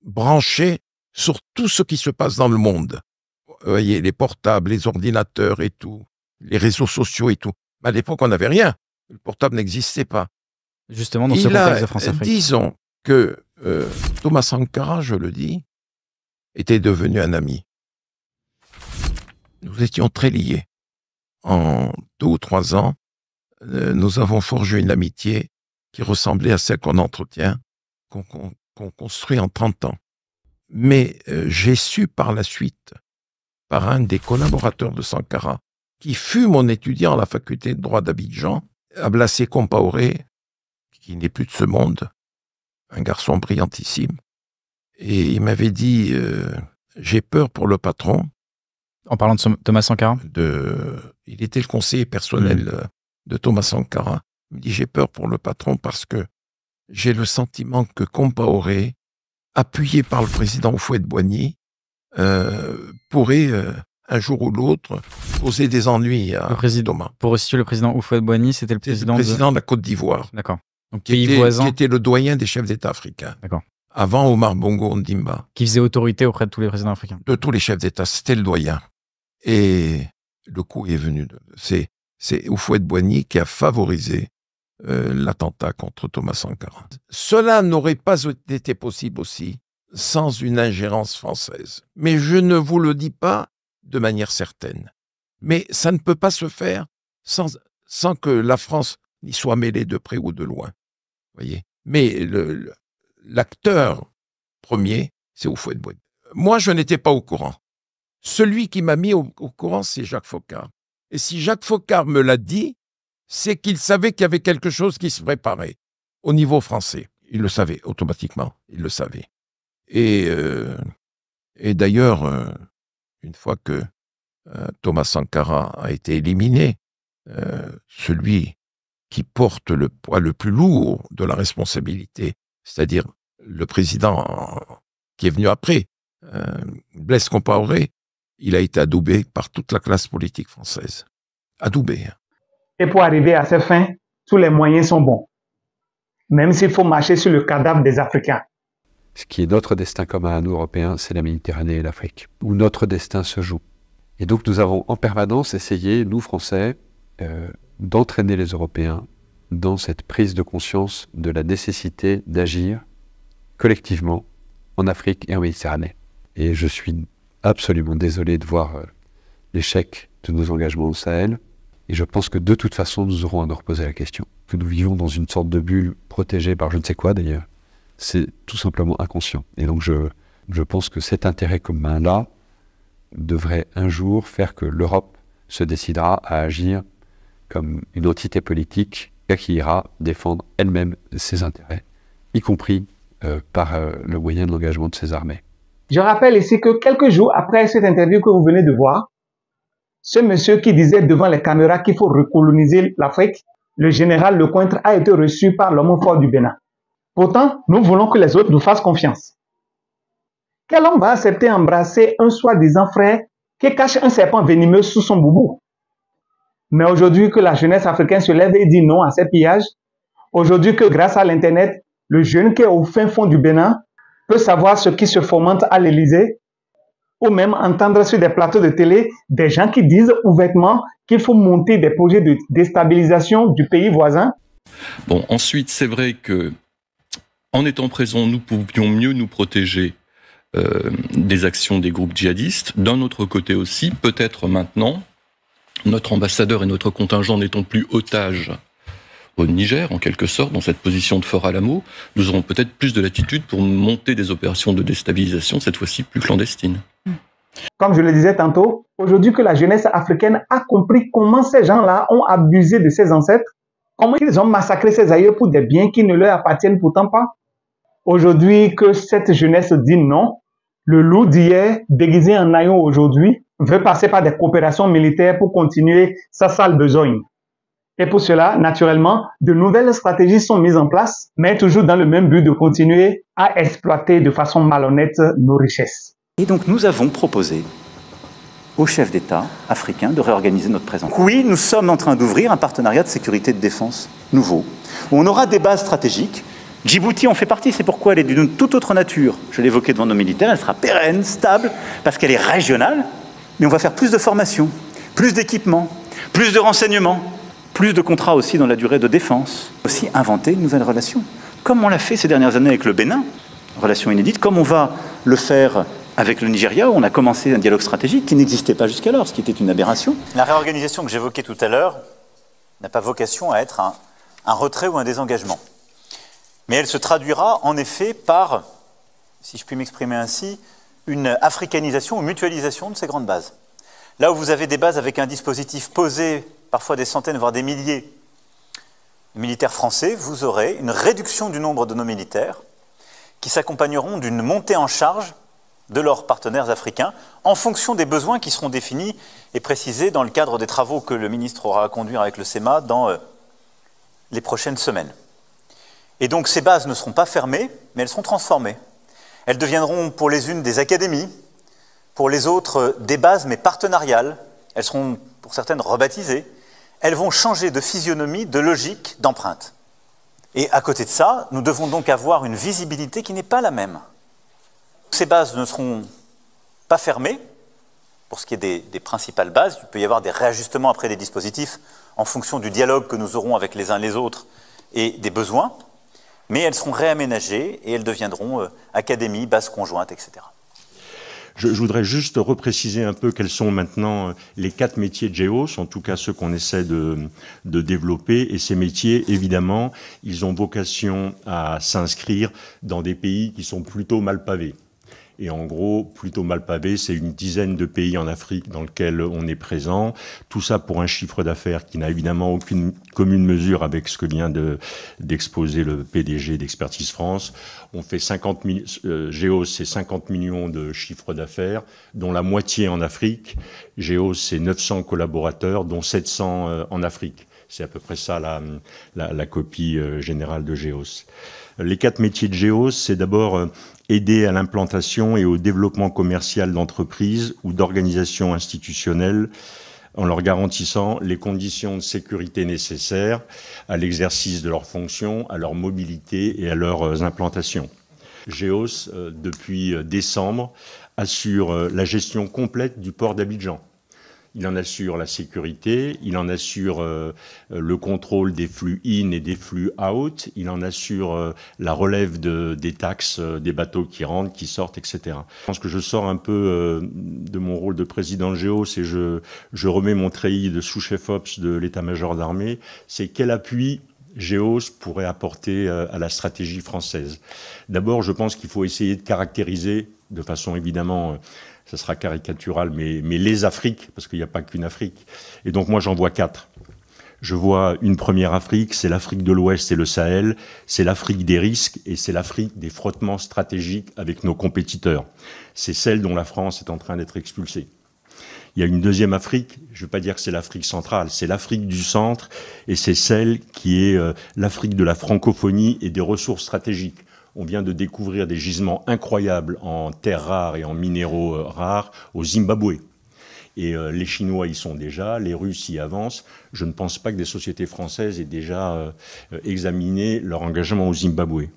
branchés sur tout ce qui se passe dans le monde. Vous voyez, les portables, les ordinateurs et tout, les réseaux sociaux et tout. Mais à l'époque, on n'avait rien. Le portable n'existait pas. Justement, dans ce contexte de France-Afrique. Disons que Thomas Sankara, je le dis, était devenu un ami. Nous étions très liés. En 2 ou 3 ans, nous avons forgé une amitié qui ressemblait à celle qu'on entretient, qu'on construit en 30 ans. Mais j'ai su par la suite, par un des collaborateurs de Sankara, qui fut mon étudiant à la faculté de droit d'Abidjan, Ablassé Compaoré, qui n'est plus de ce monde, un garçon brillantissime, et il m'avait dit j'ai peur pour le patron. En parlant de Thomas Sankara, il était le conseiller personnel de Thomas Sankara. Il me dit j'ai peur pour le patron parce que j'ai le sentiment que Compaoré, appuyé par le président Houphouët-Boigny, pourrait un jour ou l'autre poser des ennuis à Thomas. Pour resituer, le président Houphouët-Boigny, c'était le président de la Côte d'Ivoire. D'accord. Donc qui était le doyen des chefs d'État africains. D'accord. Avant Omar Bongo Ondimba. Qui faisait autorité auprès de tous les présidents africains. De tous les chefs d'État, c'était le doyen. Et le coup est venu. C'est Houphouët-Boigny qui a favorisé l'attentat contre Thomas Sankara. Cela n'aurait pas été possible aussi sans une ingérence française. Mais je ne vous le dis pas de manière certaine. Mais ça ne peut pas se faire sans que la France n'y soit mêlée de près ou de loin. Voyez. Mais l'acteur premier, c'est Houphouët-Boigny. Moi, je n'étais pas au courant. Celui qui m'a mis au courant, c'est Jacques Foccart. Et si Jacques Foccart me l'a dit, c'est qu'il savait qu'il y avait quelque chose qui se préparait au niveau français. Il le savait automatiquement, il le savait. Et d'ailleurs, une fois que Thomas Sankara a été éliminé, celui qui porte le poids le plus lourd de la responsabilité, c'est-à-dire le président qui est venu après, Blaise Compaoré, il a été adoubé par toute la classe politique française. Adoubé. Et pour arriver à ces fins, tous les moyens sont bons. Même s'il faut marcher sur le cadavre des Africains. Ce qui est notre destin commun à nous, Européens, c'est la Méditerranée et l'Afrique, où notre destin se joue. Et donc nous avons en permanence essayé, nous Français, d'entraîner les Européens dans cette prise de conscience de la nécessité d'agir collectivement en Afrique et en Méditerranée. Et je suis absolument désolé de voir l'échec de nos engagements au Sahel. Et je pense que de toute façon, nous aurons à nous reposer la question. Que nous vivons dans une sorte de bulle protégée par je ne sais quoi d'ailleurs, c'est tout simplement inconscient. Et donc je pense que cet intérêt commun-là devrait un jour faire que l'Europe se décidera à agir comme une entité politique qui ira défendre elle-même ses intérêts, y compris par le moyen de l'engagement de ses armées. Je rappelle ici que quelques jours après cette interview que vous venez de voir, ce monsieur qui disait devant les caméras qu'il faut recoloniser l'Afrique, le général Lecointre a été reçu par l'homme fort du Bénin. Pourtant, nous voulons que les autres nous fassent confiance. Quel homme va accepter d'embrasser un soi-disant frère qui cache un serpent venimeux sous son boubou? Mais aujourd'hui que la jeunesse africaine se lève et dit non à ces pillages, aujourd'hui que grâce à l'Internet, le jeune qui est au fin fond du Bénin peut savoir ce qui se fomente à l'Élysée, ou même entendre sur des plateaux de télé des gens qui disent ouvertement qu'il faut monter des projets de déstabilisation du pays voisin. Bon, ensuite, c'est vrai que en étant présents, nous pouvions mieux nous protéger des actions des groupes djihadistes. D'un autre côté aussi, peut-être maintenant, notre ambassadeur et notre contingent n'étant plus otages au Niger, en quelque sorte, dans cette position de Fort Alamo, nous aurons peut-être plus de latitude pour monter des opérations de déstabilisation, cette fois-ci plus clandestines. Comme je le disais tantôt, aujourd'hui que la jeunesse africaine a compris comment ces gens-là ont abusé de ses ancêtres, comment ils ont massacré ses aïeux pour des biens qui ne leur appartiennent pourtant pas. Aujourd'hui que cette jeunesse dit non, le loup d'hier, déguisé en haillon aujourd'hui, veut passer par des coopérations militaires pour continuer sa sale besogne. Et pour cela, naturellement, de nouvelles stratégies sont mises en place, mais toujours dans le même but de continuer à exploiter de façon malhonnête nos richesses. Et donc nous avons proposé aux chefs d'État africains de réorganiser notre présence. Oui, nous sommes en train d'ouvrir un partenariat de sécurité et de défense nouveau, où on aura des bases stratégiques. Djibouti en fait partie, c'est pourquoi elle est d'une toute autre nature. Je l'ai évoqué devant nos militaires, elle sera pérenne, stable, parce qu'elle est régionale, mais on va faire plus de formation, plus d'équipements, plus de renseignements, plus de contrats aussi dans la durée de défense. Aussi inventer une nouvelle relation, comme on l'a fait ces dernières années avec le Bénin, relation inédite, comme on va le faire avec le Nigeria, où on a commencé un dialogue stratégique qui n'existait pas jusqu'alors, ce qui était une aberration. La réorganisation que j'évoquais tout à l'heure n'a pas vocation à être un retrait ou un désengagement. Mais elle se traduira en effet par, si je puis m'exprimer ainsi, une africanisation ou mutualisation de ces grandes bases. Là où vous avez des bases avec un dispositif posé, parfois des centaines, voire des milliers de militaires français, vous aurez une réduction du nombre de nos militaires qui s'accompagneront d'une montée en charge de leurs partenaires africains en fonction des besoins qui seront définis et précisés dans le cadre des travaux que le ministre aura à conduire avec le SEMA dans les prochaines semaines. Et donc ces bases ne seront pas fermées, mais elles seront transformées. Elles deviendront pour les unes des académies, pour les autres des bases mais partenariales. Elles seront pour certaines rebaptisées. Elles vont changer de physionomie, de logique, d'empreinte. Et à côté de ça, nous devons donc avoir une visibilité qui n'est pas la même. Ces bases ne seront pas fermées, pour ce qui est des principales bases. Il peut y avoir des réajustements après des dispositifs en fonction du dialogue que nous aurons avec les uns les autres et des besoins, mais elles seront réaménagées et elles deviendront académies, bases conjointes, etc. Je voudrais juste repréciser un peu quels sont maintenant les 4 métiers de GEOS, en tout cas ceux qu'on essaie de développer. Et ces métiers, évidemment, ils ont vocation à s'inscrire dans des pays qui sont plutôt mal pavés. Et en gros, plutôt mal pavé, c'est une dizaine de pays en Afrique dans lesquels on est présent. Tout ça pour un chiffre d'affaires qui n'a évidemment aucune commune mesure avec ce que vient d'exposer le PDG d'Expertise France. On fait GEOS, c'est 50 millions de chiffre d'affaires, dont la moitié en Afrique. GEOS, c'est 900 collaborateurs, dont 700 en Afrique. C'est à peu près ça la copie générale de GEOS. Les 4 métiers de GEOS, c'est d'abord aider à l'implantation et au développement commercial d'entreprises ou d'organisations institutionnelles en leur garantissant les conditions de sécurité nécessaires à l'exercice de leurs fonctions, à leur mobilité et à leurs implantations. GEOS, depuis décembre, assure la gestion complète du port d'Abidjan. Il en assure la sécurité, il en assure le contrôle des flux in et des flux out, il en assure la relève des taxes des bateaux qui rentrent, qui sortent, etc. Je pense que je sors un peu de mon rôle de président de GEOS et je remets mon treillis de sous-chef ops de l'état-major d'armée. C'est quel appui GEOS pourrait apporter à la stratégie française. D'abord, je pense qu'il faut essayer de caractériser, de façon évidemment... ça sera caricatural, mais les Afriques, parce qu'il n'y a pas qu'une Afrique. Et donc moi, j'en vois 4. Je vois une première Afrique, c'est l'Afrique de l'Ouest et le Sahel, c'est l'Afrique des risques et c'est l'Afrique des frottements stratégiques avec nos compétiteurs. C'est celle dont la France est en train d'être expulsée. Il y a une deuxième Afrique, je ne veux pas dire que c'est l'Afrique centrale, c'est l'Afrique du centre et c'est celle qui est l'Afrique de la francophonie et des ressources stratégiques. On vient de découvrir des gisements incroyables en terres rares et en minéraux rares au Zimbabwe. Et les Chinois y sont déjà, les Russes y avancent. Je ne pense pas que des sociétés françaises aient déjà examiné leur engagement au Zimbabwe.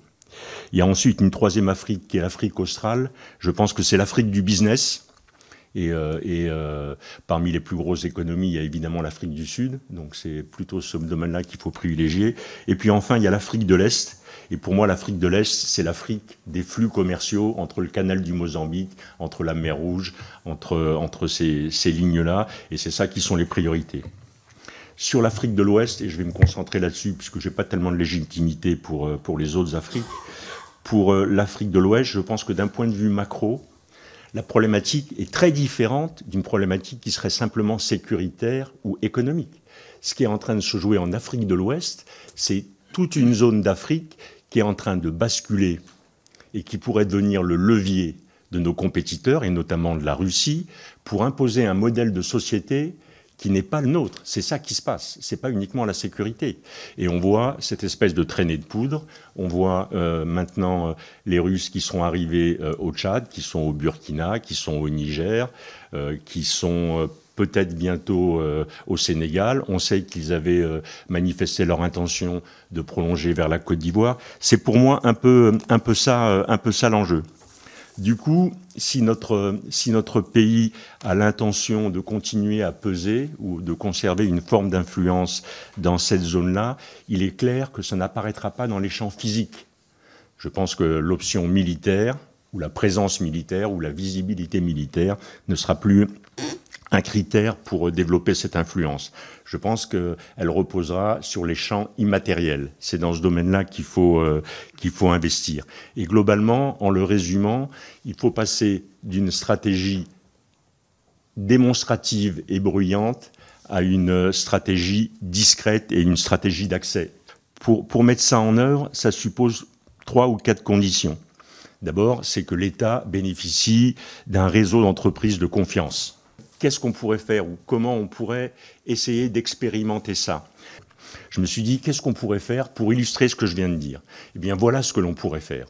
Il y a ensuite une troisième Afrique qui est l'Afrique australe. Je pense que c'est l'Afrique du business. Et parmi les plus grosses économies, il y a évidemment l'Afrique du Sud. Donc c'est plutôt ce domaine-là qu'il faut privilégier. Et puis enfin, il y a l'Afrique de l'Est. Et pour moi, l'Afrique de l'Est, c'est l'Afrique des flux commerciaux entre le canal du Mozambique, entre la mer Rouge, entre ces lignes-là. Et c'est ça qui sont les priorités. Sur l'Afrique de l'Ouest, et je vais me concentrer là-dessus, puisque je n'ai pas tellement de légitimité pour les autres Afriques, pour l'Afrique de l'Ouest, je pense que d'un point de vue macro, la problématique est très différente d'une problématique qui serait simplement sécuritaire ou économique. Ce qui est en train de se jouer en Afrique de l'Ouest, c'est toute une zone d'Afrique qui est en train de basculer et qui pourrait devenir le levier de nos compétiteurs, et notamment de la Russie, pour imposer un modèle de société qui n'est pas le nôtre. C'est ça qui se passe. C'est pas uniquement la sécurité. Et on voit cette espèce de traînée de poudre. On voit maintenant les Russes qui sont arrivés au Tchad, qui sont au Burkina, qui sont au Niger, qui sont peut-être bientôt au Sénégal. On sait qu'ils avaient manifesté leur intention de prolonger vers la Côte d'Ivoire. C'est pour moi un peu ça l'enjeu. Du coup, si notre pays a l'intention de continuer à peser ou de conserver une forme d'influence dans cette zone-là, il est clair que ça n'apparaîtra pas dans les champs physiques. Je pense que l'option militaire, ou la présence militaire, ou la visibilité militaire ne sera plus un critère pour développer cette influence. Je pense qu'elle reposera sur les champs immatériels. C'est dans ce domaine-là qu'il faut investir. Et globalement, en le résumant, il faut passer d'une stratégie démonstrative et bruyante à une stratégie discrète et une stratégie d'accès. Pour mettre ça en œuvre, ça suppose 3 ou 4 conditions. D'abord, c'est que l'État bénéficie d'un réseau d'entreprises de confiance. Qu'est-ce qu'on pourrait faire ou comment on pourrait essayer d'expérimenter ça? Je me suis dit, qu'est-ce qu'on pourrait faire pour illustrer ce que je viens de dire? Eh bien, voilà ce que l'on pourrait faire.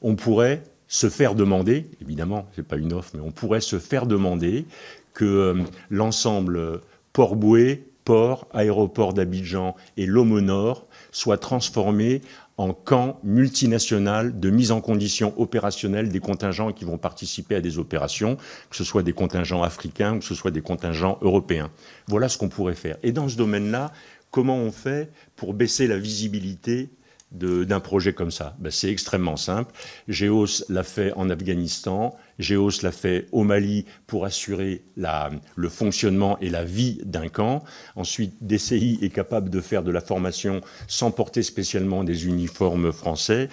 On pourrait se faire demander, évidemment, c'est pas une offre, mais on pourrait se faire demander que l'ensemble Port-Bouët, port, aéroport d'Abidjan et Lomé Nord soient transformés en camp multinational de mise en condition opérationnelle des contingents qui vont participer à des opérations, que ce soit des contingents africains ou que ce soit des contingents européens. Voilà ce qu'on pourrait faire. Et dans ce domaine-là, comment on fait pour baisser la visibilité d'un projet comme ça? C'est extrêmement simple. GEOS l'a fait en Afghanistan, GEOS l'a fait au Mali pour assurer le fonctionnement et la vie d'un camp. Ensuite, DCI est capable de faire de la formation sans porter spécialement des uniformes français.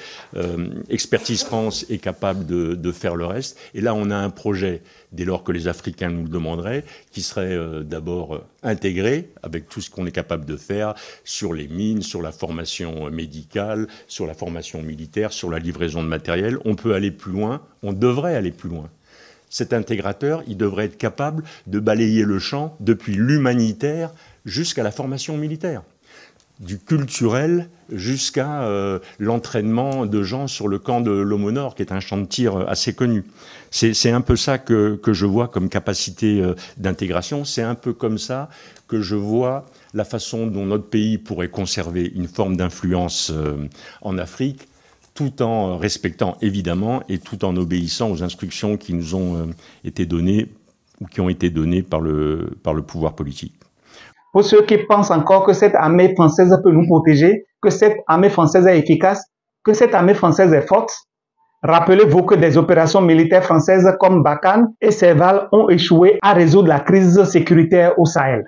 Expertise France est capable de faire le reste. Et là, on a un projet, dès lors que les Africains nous le demanderaient, qui serait d'abord intégré avec tout ce qu'on est capable de faire sur les mines, sur la formation médicale, sur la formation militaire, sur la livraison de matériel. On peut aller plus loin, on devrait aller plus loin. Cet intégrateur, il devrait être capable de balayer le champ depuis l'humanitaire jusqu'à la formation militaire, du culturel jusqu'à l'entraînement de gens sur le camp de Lomé Nord, qui est un champ de tir assez connu. C'est un peu ça que je vois comme capacité d'intégration. C'est un peu comme ça que je vois la façon dont notre pays pourrait conserver une forme d'influence en Afrique, tout en respectant évidemment et tout en obéissant aux instructions qui nous ont été données ou qui ont été données par le pouvoir politique. Pour ceux qui pensent encore que cette armée française peut nous protéger, que cette armée française est efficace, que cette armée française est forte, rappelez-vous que des opérations militaires françaises comme Barkhane et Serval ont échoué à résoudre la crise sécuritaire au Sahel.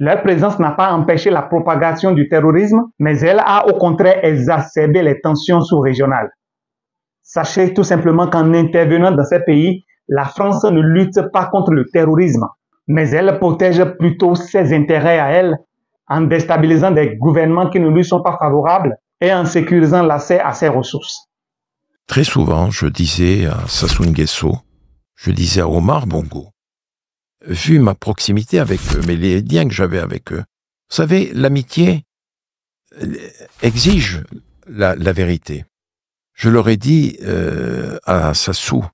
Leur présence n'a pas empêché la propagation du terrorisme, mais elle a au contraire exacerbé les tensions sous-régionales. Sachez tout simplement qu'en intervenant dans ces pays, la France ne lutte pas contre le terrorisme, mais elle protège plutôt ses intérêts à elle en déstabilisant des gouvernements qui ne lui sont pas favorables et en sécurisant l'accès à ses ressources. Très souvent, je disais à Sassou Nguesso, je disais à Omar Bongo, vu ma proximité avec eux, mais les liens que j'avais avec eux, vous savez, l'amitié exige la vérité. Je leur ai dit à Sassou,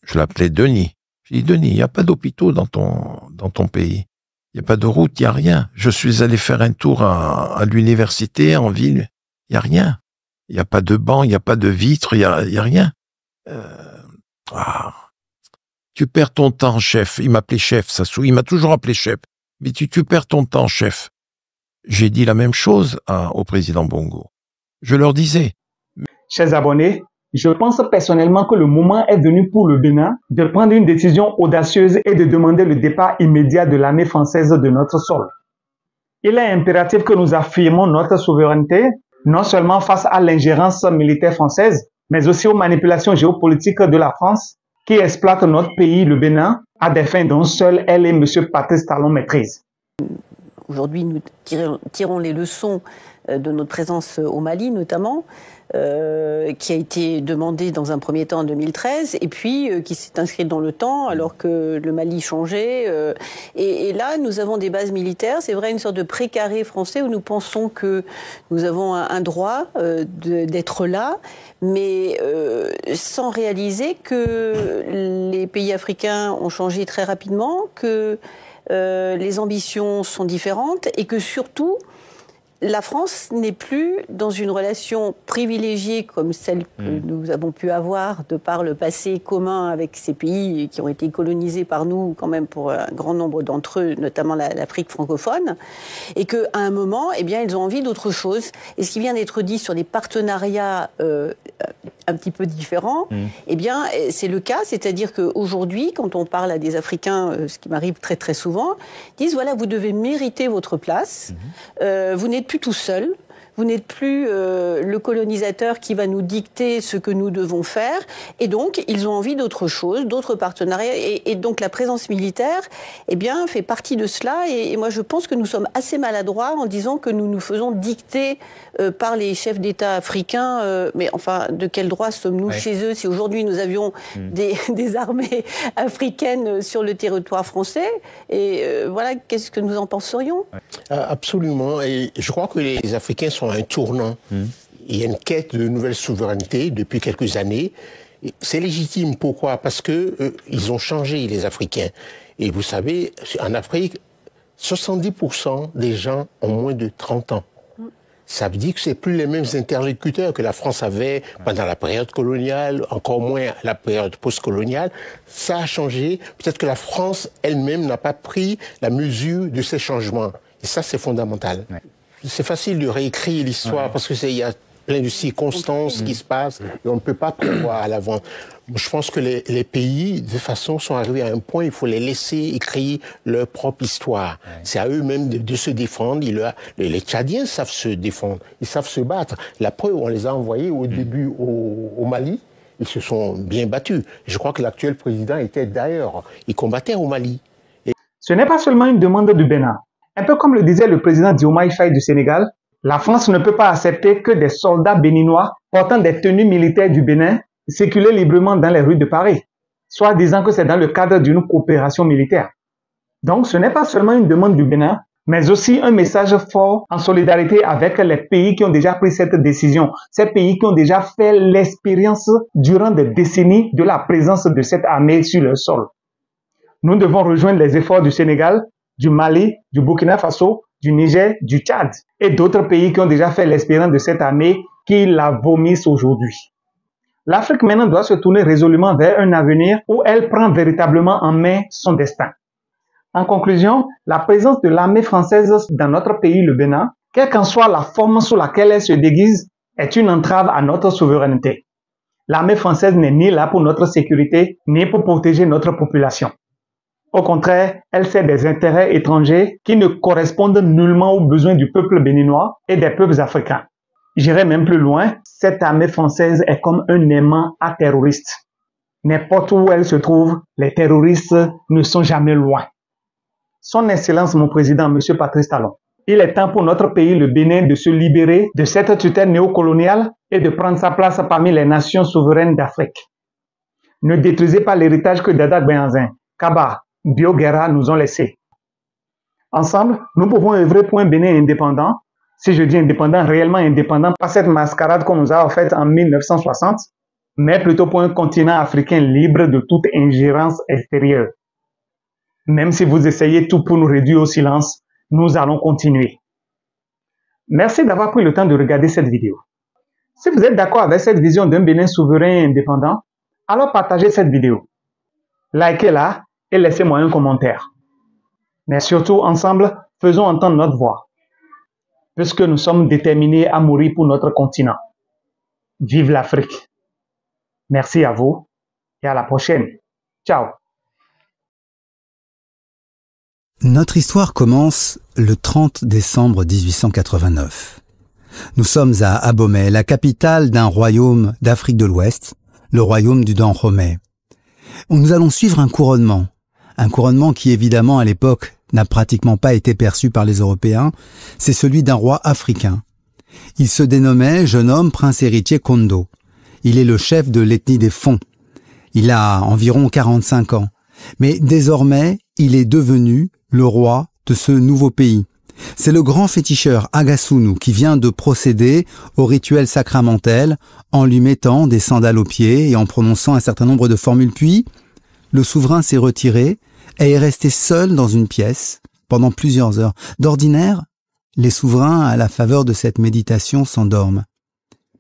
je l'appelais Denis, Je dis, Denis, il n'y a pas d'hôpitaux dans ton pays. Il n'y a pas de route, il n'y a rien. Je suis allé faire un tour à l'université, en ville. Il n'y a rien. Il n'y a pas de banc, il n'y a pas de vitres, il n'y a rien. Tu perds ton temps, chef. Il m'appelait chef, Sassou. Il m'a toujours appelé chef. Mais tu perds ton temps, chef. J'ai dit la même chose au président Bongo. Je leur disais. Chers abonnés, je pense personnellement que le moment est venu pour le Bénin de prendre une décision audacieuse et de demander le départ immédiat de l'armée française de notre sol. Il est impératif que nous affirmons notre souveraineté, non seulement face à l'ingérence militaire française, mais aussi aux manipulations géopolitiques de la France qui exploitent notre pays, le Bénin, à des fins dont seul elle et M. Patrice Talon maîtrisent. Aujourd'hui, nous tirons les leçons de notre présence au Mali, notamment, qui a été demandée dans un premier temps en 2013, et puis qui s'est inscrite dans le temps alors que le Mali changeait. Et là, nous avons des bases militaires, c'est vrai, une sorte de précaré français où nous pensons que nous avons un droit d'être là, mais sans réaliser que les pays africains ont changé très rapidement, que les ambitions sont différentes et que surtout, la France n'est plus dans une relation privilégiée comme celle que nous avons pu avoir de par le passé commun avec ces pays qui ont été colonisés par nous quand même pour un grand nombre d'entre eux, notamment l'Afrique francophone, et qu'à un moment, eh bien, ils ont envie d'autre chose. Et ce qui vient d'être dit sur des partenariats un petit peu différents, eh bien, c'est le cas, c'est-à-dire qu'aujourd'hui, quand on parle à des Africains, ce qui m'arrive très très souvent, ils disent voilà, vous devez mériter votre place, vous n'êtes plus tout seul, vous n'êtes plus le colonisateur qui va nous dicter ce que nous devons faire, et donc ils ont envie d'autre chose, d'autres partenariats, et donc la présence militaire, eh bien, fait partie de cela, et moi je pense que nous sommes assez maladroits en disant que nous nous faisons dicter par les chefs d'État africains, mais enfin, de quel droit sommes-nous chez eux si aujourd'hui nous avions des armées africaines sur le territoire français, et voilà, qu'est-ce que nous en penserions? Absolument, et je crois que les Africains sont à un tournant. Il y a une quête de nouvelle souveraineté depuis quelques années. C'est légitime, pourquoi? Parce que ils ont changé, les Africains. Et vous savez, en Afrique, 70% des gens ont moins de 30 ans. Ça veut dire que c'est plus les mêmes interlocuteurs que la France avait pendant la période coloniale, encore moins la période post-coloniale. Ça a changé. Peut-être que la France elle-même n'a pas pris la mesure de ces changements. Et ça, c'est fondamental. C'est facile de réécrire l'histoire parce que il y a plein de circonstances qui se passent et on ne peut pas prévoir à l'avant. Je pense que les pays, de toute façon, sont arrivés à un point, il faut les laisser écrire leur propre histoire. C'est à eux-mêmes de se défendre. Les Tchadiens savent se défendre, ils savent se battre. La preuve, on les a envoyés au début au Mali, ils se sont bien battus. Je crois que l'actuel président était d'ailleurs, il combattait au Mali. Ce n'est pas seulement une demande du Bénin. Un peu comme le disait le président Diomaye Faye du Sénégal, la France ne peut pas accepter que des soldats béninois portant des tenues militaires du Bénin circulent librement dans les rues de Paris, soit disant que c'est dans le cadre d'une coopération militaire. Donc ce n'est pas seulement une demande du Bénin, mais aussi un message fort en solidarité avec les pays qui ont déjà pris cette décision, ces pays qui ont déjà fait l'expérience durant des décennies de la présence de cette armée sur leur sol. Nous devons rejoindre les efforts du Sénégal, du Mali, du Burkina Faso, du Niger, du Tchad et d'autres pays qui ont déjà fait l'expérience de cette armée qui la vomissent aujourd'hui. L'Afrique maintenant doit se tourner résolument vers un avenir où elle prend véritablement en main son destin. En conclusion, la présence de l'armée française dans notre pays, le Bénin, quelle qu'en soit la forme sous laquelle elle se déguise, est une entrave à notre souveraineté. L'armée française n'est ni là pour notre sécurité, ni pour protéger notre population. Au contraire, elle sert des intérêts étrangers qui ne correspondent nullement aux besoins du peuple béninois et des peuples africains. J'irai même plus loin, cette armée française est comme un aimant à terroristes. N'importe où elle se trouve, les terroristes ne sont jamais loin. Son Excellence, mon président, M. Patrice Talon, il est temps pour notre pays, le Bénin, de se libérer de cette tutelle néocoloniale et de prendre sa place parmi les nations souveraines d'Afrique. Ne détruisez pas l'héritage que Dada Benazin, Kaba, Bio-Guerra nous ont laissé. Ensemble, nous pouvons œuvrer pour un Bénin indépendant, si je dis indépendant, réellement indépendant, pas cette mascarade qu'on nous a offerte en 1960, mais plutôt pour un continent africain libre de toute ingérence extérieure. Même si vous essayez tout pour nous réduire au silence, nous allons continuer. Merci d'avoir pris le temps de regarder cette vidéo. Si vous êtes d'accord avec cette vision d'un Bénin souverain et indépendant, alors partagez cette vidéo. Likez-la et laissez-moi un commentaire. Mais surtout, ensemble, faisons entendre notre voix, puisque nous sommes déterminés à mourir pour notre continent. Vive l'Afrique! Merci à vous et à la prochaine. Ciao! Notre histoire commence le 30 décembre 1889. Nous sommes à Abomey, la capitale d'un royaume d'Afrique de l'Ouest, le royaume du Dahomey. Nous allons suivre un couronnement qui évidemment à l'époque n'a pratiquement pas été perçu par les Européens, c'est celui d'un roi africain. Il se dénommait, jeune homme, prince héritier Kondo. Il est le chef de l'ethnie des Fon. Il a environ 45 ans. Mais désormais, il est devenu le roi de ce nouveau pays. C'est le grand féticheur Agasunu qui vient de procéder au rituel sacramentel en lui mettant des sandales aux pieds et en prononçant un certain nombre de formules. Puis, le souverain s'est retiré et est resté seul dans une pièce pendant plusieurs heures. D'ordinaire, les souverains, à la faveur de cette méditation, s'endorment.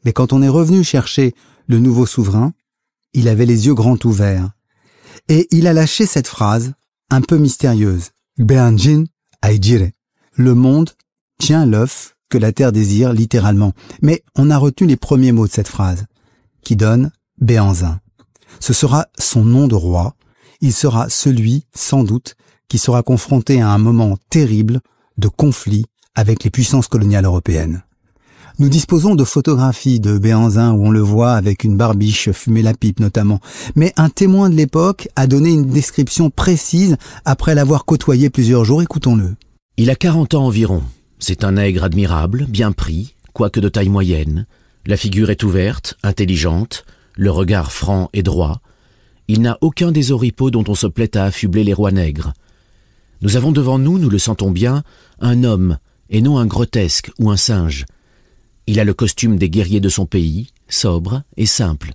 Mais quand on est revenu chercher le nouveau souverain, il avait les yeux grands ouverts. Et il a lâché cette phrase, un peu mystérieuse. Beanjin Aijire. Le monde tient l'œuf que la terre désire, littéralement. Mais on a retenu les premiers mots de cette phrase, qui donne Béhanzin. Ce sera son nom de roi. Il sera celui, sans doute, qui sera confronté à un moment terrible de conflit avec les puissances coloniales européennes. Nous disposons de photographies de Béhanzin où on le voit avec une barbiche, fumer la pipe notamment. Mais un témoin de l'époque a donné une description précise après l'avoir côtoyé plusieurs jours. Écoutons-le. Il a 40 ans environ. C'est un nègre admirable, bien pris, quoique de taille moyenne. La figure est ouverte, intelligente, le regard franc et droit. Il n'a aucun des oripeaux dont on se plaît à affubler les rois nègres. Nous avons devant nous, nous le sentons bien, un homme, et non un grotesque ou un singe. Il a le costume des guerriers de son pays, sobre et simple.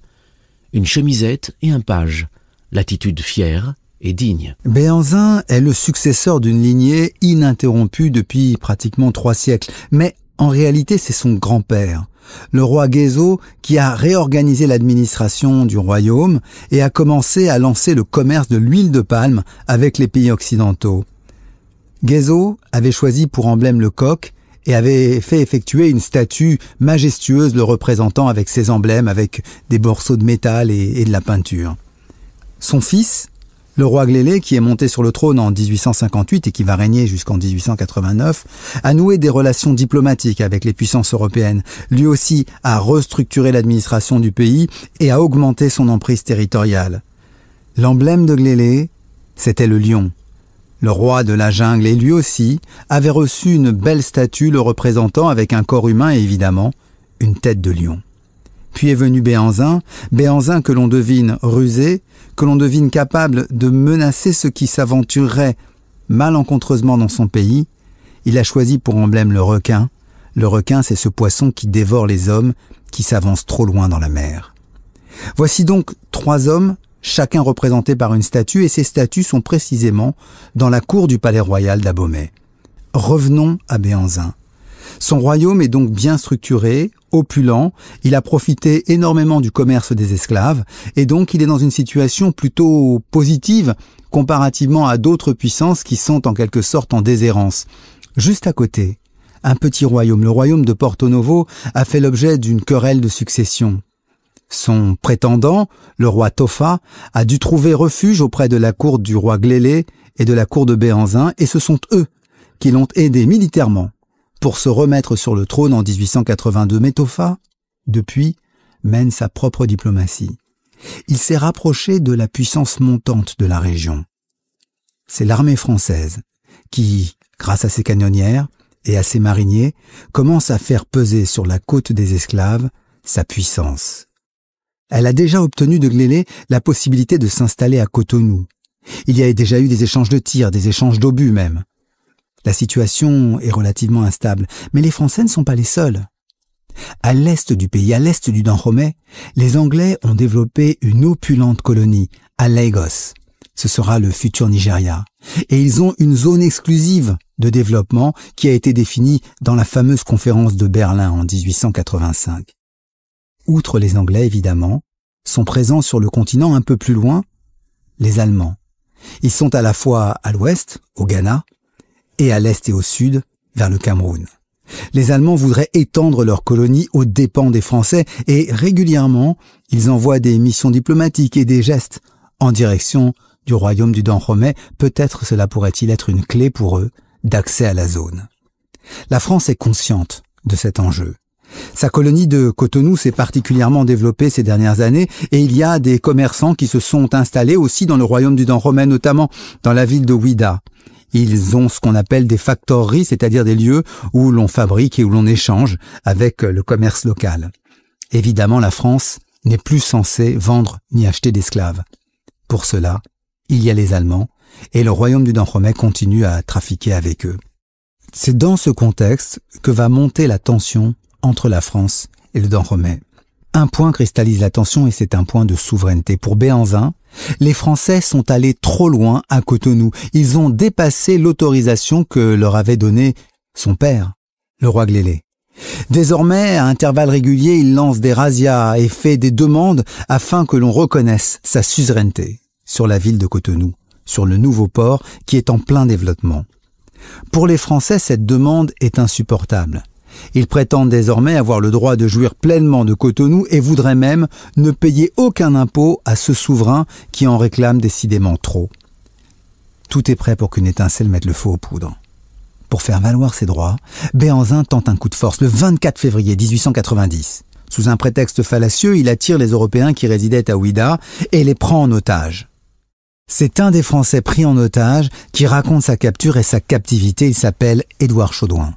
Une chemisette et un page, l'attitude fière et digne. Béhanzin est le successeur d'une lignée ininterrompue depuis pratiquement 3 siècles. Mais en réalité, c'est son grand-père, le roi Guézo, qui a réorganisé l'administration du royaume et a commencé à lancer le commerce de l'huile de palme avec les pays occidentaux. Guézo avait choisi pour emblème le coq et avait fait effectuer une statue majestueuse le représentant avec ses emblèmes, avec des morceaux de métal et de la peinture. Son fils, le roi Glélé, qui est monté sur le trône en 1858 et qui va régner jusqu'en 1889, a noué des relations diplomatiques avec les puissances européennes. Lui aussi a restructuré l'administration du pays et a augmenté son emprise territoriale. L'emblème de Glélé, c'était le lion. Le roi de la jungle, et lui aussi, avait reçu une belle statue le représentant avec un corps humain et évidemment une tête de lion. Puis est venu Béhanzin que l'on devine rusé, que l'on devine capable de menacer ceux qui s'aventureraient malencontreusement dans son pays. Il a choisi pour emblème le requin. Le requin, c'est ce poisson qui dévore les hommes qui s'avancent trop loin dans la mer. Voici donc 3 hommes, chacun représenté par une statue, et ces statues sont précisément dans la cour du palais royal d'Abomey. Revenons à Béhanzin. Son royaume est donc bien structuré, opulent, il a profité énormément du commerce des esclaves, et donc il est dans une situation plutôt positive comparativement à d'autres puissances qui sont en quelque sorte en déshérence. Juste à côté, un petit royaume, le royaume de Porto Novo, a fait l'objet d'une querelle de succession. Son prétendant, le roi Tofa, a dû trouver refuge auprès de la cour du roi Glélé et de la cour de Béhanzin, et ce sont eux qui l'ont aidé militairement pour se remettre sur le trône en 1882. Mais Tofa, depuis, mène sa propre diplomatie. Il s'est rapproché de la puissance montante de la région. C'est l'armée française qui, grâce à ses canonnières et à ses mariniers, commence à faire peser sur la côte des esclaves sa puissance. Elle a déjà obtenu de Glélé la possibilité de s'installer à Cotonou. Il y a déjà eu des échanges de tirs, des échanges d'obus même. La situation est relativement instable, mais les Français ne sont pas les seuls. À l'est du pays, à l'est du Dahomey, les Anglais ont développé une opulente colonie à Lagos. Ce sera le futur Nigeria. Et ils ont une zone exclusive de développement qui a été définie dans la fameuse conférence de Berlin en 1885. Outre les Anglais, évidemment, sont présents sur le continent un peu plus loin, les Allemands. Ils sont à la fois à l'ouest, au Ghana, et à l'est et au sud, vers le Cameroun. Les Allemands voudraient étendre leur colonie aux dépens des Français et régulièrement, ils envoient des missions diplomatiques et des gestes en direction du royaume du Dahomey. Peut-être cela pourrait-il être une clé pour eux d'accès à la zone. La France est consciente de cet enjeu. Sa colonie de Cotonou s'est particulièrement développée ces dernières années et il y a des commerçants qui se sont installés aussi dans le royaume du Dahomey, notamment dans la ville de Ouidah. Ils ont ce qu'on appelle des factoreries, c'est-à-dire des lieux où l'on fabrique et où l'on échange avec le commerce local. Évidemment, la France n'est plus censée vendre ni acheter d'esclaves. Pour cela, il y a les Allemands et le royaume du Dahomey continue à trafiquer avec eux. C'est dans ce contexte que va monter la tension entre la France et le Dahomey. Un point cristallise la tension et c'est un point de souveraineté. Pour Béhanzin, les Français sont allés trop loin à Cotonou. Ils ont dépassé l'autorisation que leur avait donnée son père, le roi Glélé. Désormais, à intervalles réguliers, il lance des razzias et fait des demandes afin que l'on reconnaisse sa suzeraineté sur la ville de Cotonou, sur le nouveau port qui est en plein développement. Pour les Français, cette demande est insupportable. Ils prétendent désormais avoir le droit de jouir pleinement de Cotonou et voudraient même ne payer aucun impôt à ce souverain qui en réclame décidément trop. Tout est prêt pour qu'une étincelle mette le feu aux poudres. Pour faire valoir ses droits, Béhanzin tente un coup de force le 24 février 1890. Sous un prétexte fallacieux, il attire les Européens qui résidaient à Ouidah et les prend en otage. C'est un des Français pris en otage qui raconte sa capture et sa captivité. Il s'appelle Édouard Chaudouin.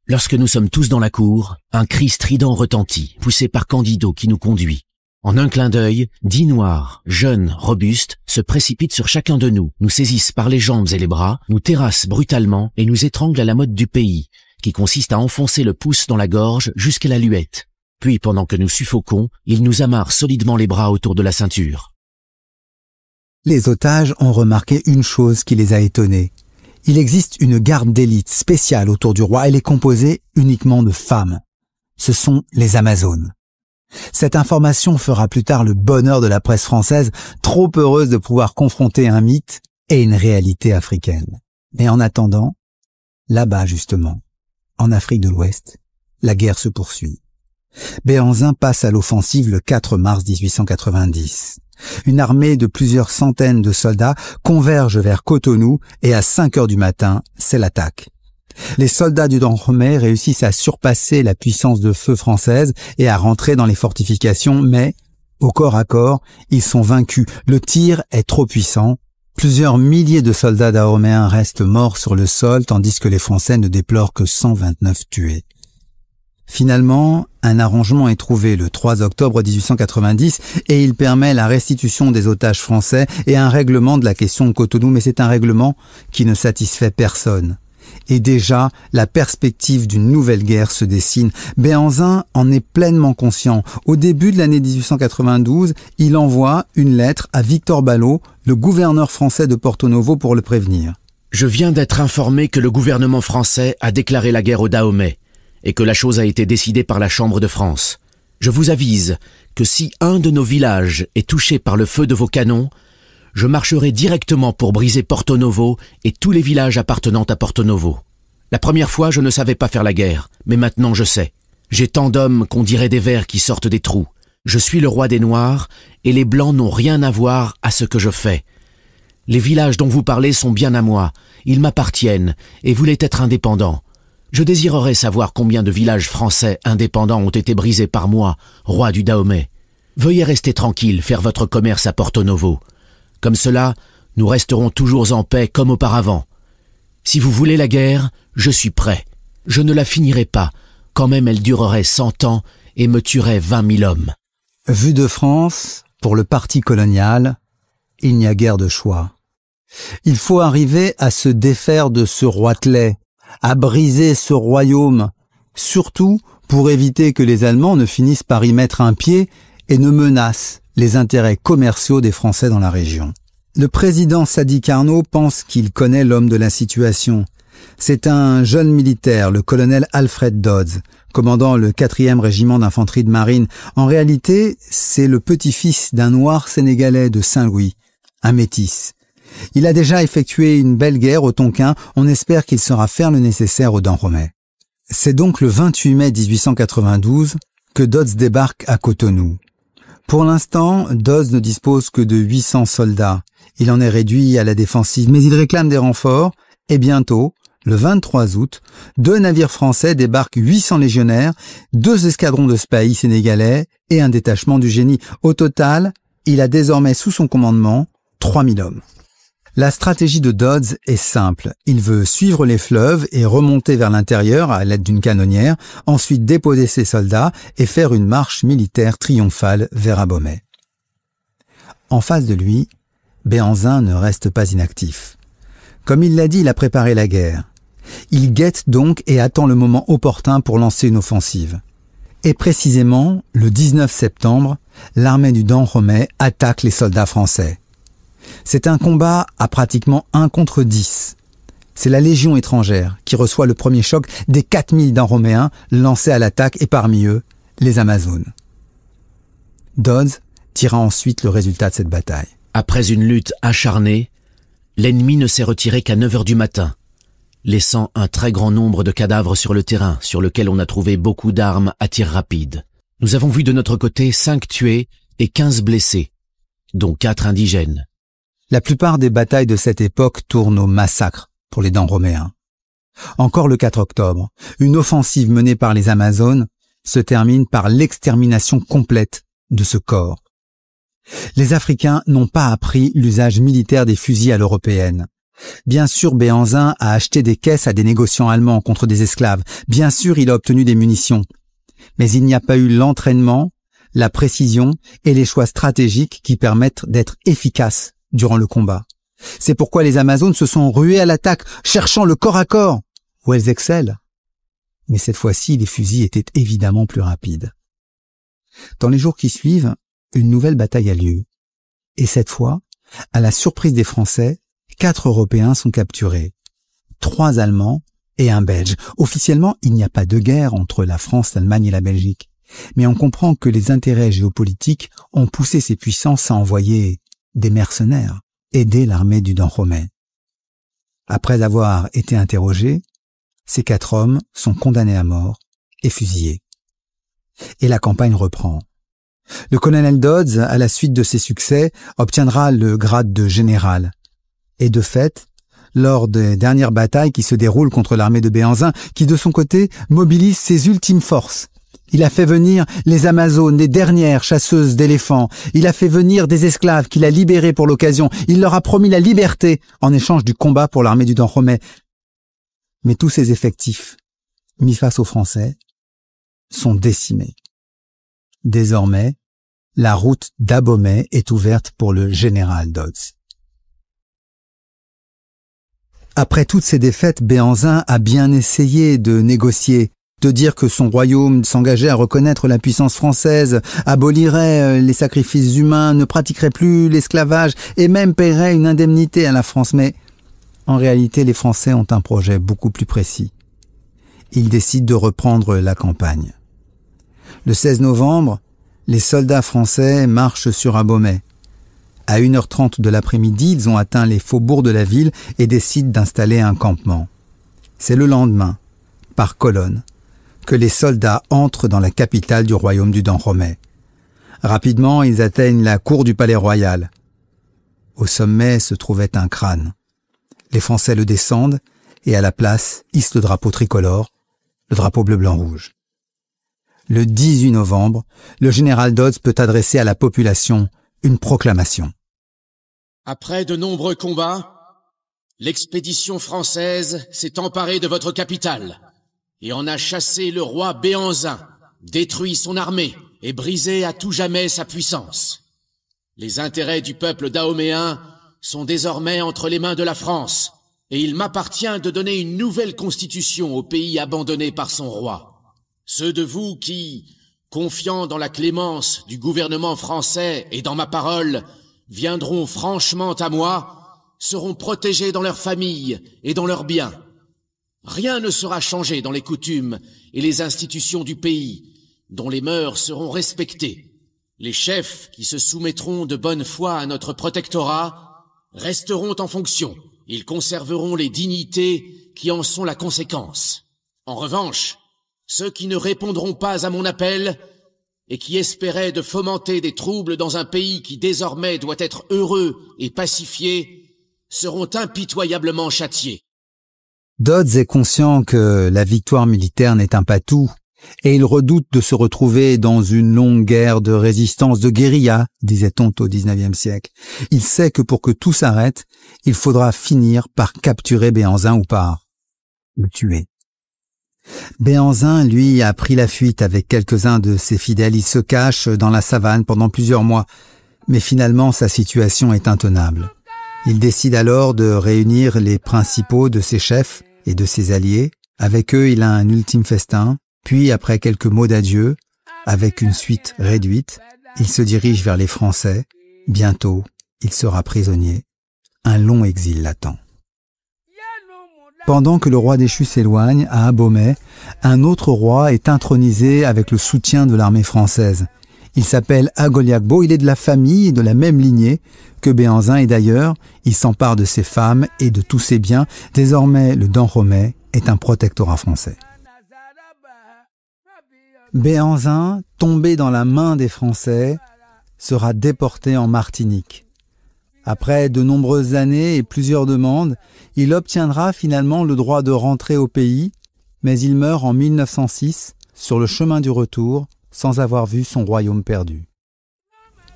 Lorsque nous sommes tous dans la cour, un cri strident retentit, poussé par Candido qui nous conduit. En un clin d'œil, 10 noirs, jeunes, robustes, se précipitent sur chacun de nous, nous saisissent par les jambes et les bras, nous terrassent brutalement et nous étranglent à la mode du pays, qui consiste à enfoncer le pouce dans la gorge jusqu'à la luette. Puis, pendant que nous suffoquons, ils nous amarrent solidement les bras autour de la ceinture. Les otages ont remarqué une chose qui les a étonnés. Il existe une garde d'élite spéciale autour du roi. Elle est composée uniquement de femmes. Ce sont les Amazones. Cette information fera plus tard le bonheur de la presse française, trop heureuse de pouvoir confronter un mythe et une réalité africaine. Mais en attendant, là-bas justement, en Afrique de l'Ouest, la guerre se poursuit. Béhanzin passe à l'offensive le 4 mars 1890. Une armée de plusieurs centaines de soldats converge vers Cotonou et à 5 heures du matin, c'est l'attaque. Les soldats du Dahomey réussissent à surpasser la puissance de feu française et à rentrer dans les fortifications, mais, au corps à corps, ils sont vaincus. Le tir est trop puissant. Plusieurs milliers de soldats dahoméens restent morts sur le sol, tandis que les Français ne déplorent que 129 tués. Finalement, un arrangement est trouvé le 3 octobre 1890 et il permet la restitution des otages français et un règlement de la question de Cotonou, mais c'est un règlement qui ne satisfait personne. Et déjà, la perspective d'une nouvelle guerre se dessine. Béhanzin en est pleinement conscient. Au début de l'année 1892, il envoie une lettre à Victor Ballot, le gouverneur français de Porto Novo, pour le prévenir. Je viens d'être informé que le gouvernement français a déclaré la guerre au Dahomey et que la chose a été décidée par la Chambre de France. Je vous avise que si un de nos villages est touché par le feu de vos canons, je marcherai directement pour briser Porto Novo et tous les villages appartenant à Porto Novo. La première fois, je ne savais pas faire la guerre, mais maintenant je sais. J'ai tant d'hommes qu'on dirait des vers qui sortent des trous. Je suis le roi des Noirs et les Blancs n'ont rien à voir à ce que je fais. Les villages dont vous parlez sont bien à moi, ils m'appartiennent et voulaient être indépendants. Je désirerais savoir combien de villages français indépendants ont été brisés par moi, roi du Dahomey. Veuillez rester tranquille, faire votre commerce à Porto Novo. Comme cela, nous resterons toujours en paix comme auparavant. Si vous voulez la guerre, je suis prêt. Je ne la finirai pas, quand même elle durerait 100 ans et me tuerait 20 000 hommes. Vu de France, pour le parti colonial, il n'y a guère de choix. Il faut arriver à se défaire de ce roitelet, à briser ce royaume, surtout pour éviter que les Allemands ne finissent par y mettre un pied et ne menacent les intérêts commerciaux des Français dans la région. Le président Sadi Carnot pense qu'il connaît l'homme de la situation. C'est un jeune militaire, le colonel Alfred Dodds, commandant le 4e régiment d'infanterie de marine. En réalité, c'est le petit-fils d'un noir sénégalais de Saint-Louis, un métis. Il a déjà effectué une belle guerre au Tonkin, on espère qu'il saura faire le nécessaire aux Dents-Romais. C'est donc le 28 mai 1892 que Dodds débarque à Cotonou. Pour l'instant, Dodds ne dispose que de 800 soldats. Il en est réduit à la défensive, mais il réclame des renforts, et bientôt, le 23 août, 2 navires français débarquent 800 légionnaires, 2 escadrons de spahis sénégalais et un détachement du génie. Au total, il a désormais sous son commandement 3000 hommes. La stratégie de Dodds est simple. Il veut suivre les fleuves et remonter vers l'intérieur à l'aide d'une canonnière, ensuite déposer ses soldats et faire une marche militaire triomphale vers Abomey. En face de lui, Béhanzin ne reste pas inactif. Comme il l'a dit, il a préparé la guerre. Il guette donc et attend le moment opportun pour lancer une offensive. Et précisément, le 19 septembre, l'armée du Dents-Romais attaque les soldats français. C'est un combat à pratiquement 1 contre 10. C'est la Légion étrangère qui reçoit le premier choc des 4000 Dents-Roméens lancés à l'attaque et parmi eux, les Amazones. Dodds tira ensuite le résultat de cette bataille. Après une lutte acharnée, l'ennemi ne s'est retiré qu'à 9 heures du matin, laissant un très grand nombre de cadavres sur le terrain, sur lequel on a trouvé beaucoup d'armes à tir rapide. Nous avons vu de notre côté 5 tués et 15 blessés, dont 4 indigènes. La plupart des batailles de cette époque tournent au massacre pour les Dents-Roméens. Encore le 4 octobre, une offensive menée par les Amazones se termine par l'extermination complète de ce corps. Les Africains n'ont pas appris l'usage militaire des fusils à l'européenne. Bien sûr, Béhanzin a acheté des caisses à des négociants allemands contre des esclaves. Bien sûr, il a obtenu des munitions. Mais il n'y a pas eu l'entraînement, la précision et les choix stratégiques qui permettent d'être efficaces durant le combat. C'est pourquoi les Amazones se sont ruées à l'attaque, cherchant le corps à corps, où elles excellent. Mais cette fois-ci, les fusils étaient évidemment plus rapides. Dans les jours qui suivent, une nouvelle bataille a lieu. Et cette fois, à la surprise des Français, 4 Européens sont capturés. 3 Allemands et un Belge. Officiellement, il n'y a pas de guerre entre la France, l'Allemagne et la Belgique. Mais on comprend que les intérêts géopolitiques ont poussé ces puissances à envoyer des mercenaires aider l'armée du Dents-Romais. Après avoir été interrogés, ces 4 hommes sont condamnés à mort et fusillés. Et la campagne reprend. Le colonel Dodds, à la suite de ses succès, obtiendra le grade de général. Et de fait, lors des dernières batailles qui se déroulent contre l'armée de Béhanzin, qui de son côté mobilise ses ultimes forces. Il a fait venir les Amazones, les dernières chasseuses d'éléphants. Il a fait venir des esclaves qu'il a libérés pour l'occasion. Il leur a promis la liberté en échange du combat pour l'armée du Dents-Romais. Mais tous ces effectifs, mis face aux Français, sont décimés. Désormais, la route d'Abomey est ouverte pour le général Dodds. Après toutes ces défaites, Béhanzin a bien essayé de négocier, de dire que son royaume s'engageait à reconnaître la puissance française, abolirait les sacrifices humains, ne pratiquerait plus l'esclavage et même paierait une indemnité à la France. Mais en réalité, les Français ont un projet beaucoup plus précis. Ils décident de reprendre la campagne. Le 16 novembre, les soldats français marchent sur Abomey. À 1h30 de l'après-midi, ils ont atteint les faubourgs de la ville et décident d'installer un campement. C'est le lendemain, par colonne, que les soldats entrent dans la capitale du royaume du Dents-Romais. Rapidement, ils atteignent la cour du palais royal. Au sommet se trouvait un crâne. Les Français le descendent et à la place hissent le drapeau tricolore, le drapeau bleu-blanc-rouge. Le 18 novembre, le général Dodds peut adresser à la population une proclamation. Après de nombreux combats, l'expédition française s'est emparée de votre capitale et en a chassé le roi Béhanzin, détruit son armée et brisé à tout jamais sa puissance. Les intérêts du peuple dahoméen sont désormais entre les mains de la France et il m'appartient de donner une nouvelle constitution au pays abandonné par son roi. Ceux de vous qui, confiant dans la clémence du gouvernement français et dans ma parole, viendront franchement à moi, seront protégés dans leur famille et dans leurs biens. Rien ne sera changé dans les coutumes et les institutions du pays, dont les mœurs seront respectées. Les chefs qui se soumettront de bonne foi à notre protectorat resteront en fonction. Ils conserveront les dignités qui en sont la conséquence. En revanche, ceux qui ne répondront pas à mon appel et qui espéraient de fomenter des troubles dans un pays qui désormais doit être heureux et pacifié seront impitoyablement châtiés. Dodds est conscient que la victoire militaire n'éteint pas tout, et il redoute de se retrouver dans une longue guerre de résistance, de guérilla, disait-on au XIXe siècle. Il sait que pour que tout s'arrête, il faudra finir par capturer Béhanzin ou par le tuer. Béhanzin, lui, a pris la fuite avec quelques-uns de ses fidèles. Il se cache dans la savane pendant plusieurs mois, mais finalement sa situation est intenable. Il décide alors de réunir les principaux de ses chefs et de ses alliés. Avec eux, il a un ultime festin. Puis, après quelques mots d'adieu, avec une suite réduite, il se dirige vers les Français. Bientôt, il sera prisonnier. Un long exil l'attend. Pendant que le roi déchu s'éloigne, à Abomey, un autre roi est intronisé avec le soutien de l'armée française. Il s'appelle Agoliagbo, il est de la famille et de la même lignée que Béhanzin et d'ailleurs, il s'empare de ses femmes et de tous ses biens. Désormais, le Dahomey est un protectorat français. Béhanzin, tombé dans la main des Français, sera déporté en Martinique. Après de nombreuses années et plusieurs demandes, il obtiendra finalement le droit de rentrer au pays, mais il meurt en 1906 sur le chemin du retour, sans avoir vu son royaume perdu.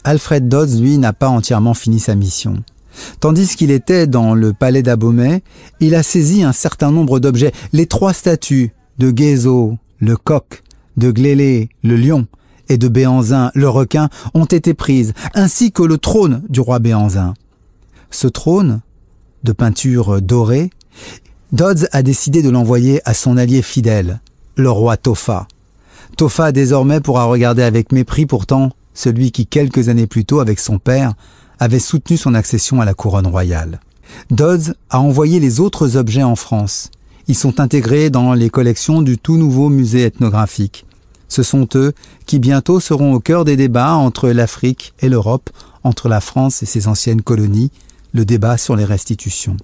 Alfred Dodds, lui, n'a pas entièrement fini sa mission. Tandis qu'il était dans le palais d'Abomey, il a saisi un certain nombre d'objets. Les 3 statues de Guézo, le coq, de Glélé, le lion, et de Béhanzin, le requin, ont été prises, ainsi que le trône du roi Béhanzin. Ce trône, de peinture dorée, Dodds a décidé de l'envoyer à son allié fidèle, le roi Tofa. Tofa désormais pourra regarder avec mépris pourtant celui qui quelques années plus tôt, avec son père, avait soutenu son accession à la couronne royale. Dodds a envoyé les autres objets en France. Ils sont intégrés dans les collections du tout nouveau musée ethnographique. Ce sont eux qui bientôt seront au cœur des débats entre l'Afrique et l'Europe, entre la France et ses anciennes colonies, le débat sur les restitutions.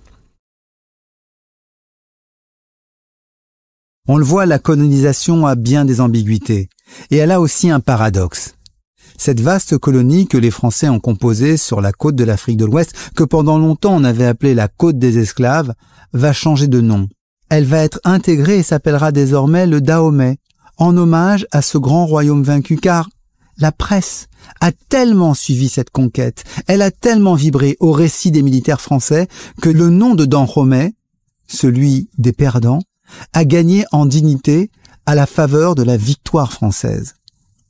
On le voit, la colonisation a bien des ambiguïtés, et elle a aussi un paradoxe. Cette vaste colonie que les Français ont composée sur la côte de l'Afrique de l'Ouest, que pendant longtemps on avait appelée la côte des esclaves, va changer de nom. Elle va être intégrée et s'appellera désormais le Dahomey, en hommage à ce grand royaume vaincu, car la presse a tellement suivi cette conquête, elle a tellement vibré au récit des militaires français que le nom de Dahomey, celui des perdants, a gagné en dignité à la faveur de la victoire française.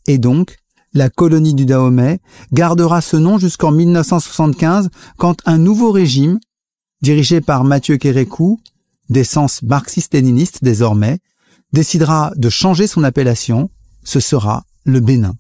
Et donc, la colonie du Dahomey gardera ce nom jusqu'en 1975, quand un nouveau régime, dirigé par Mathieu Kérékou, d'essence marxiste-léniniste désormais, décidera de changer son appellation, ce sera le Bénin.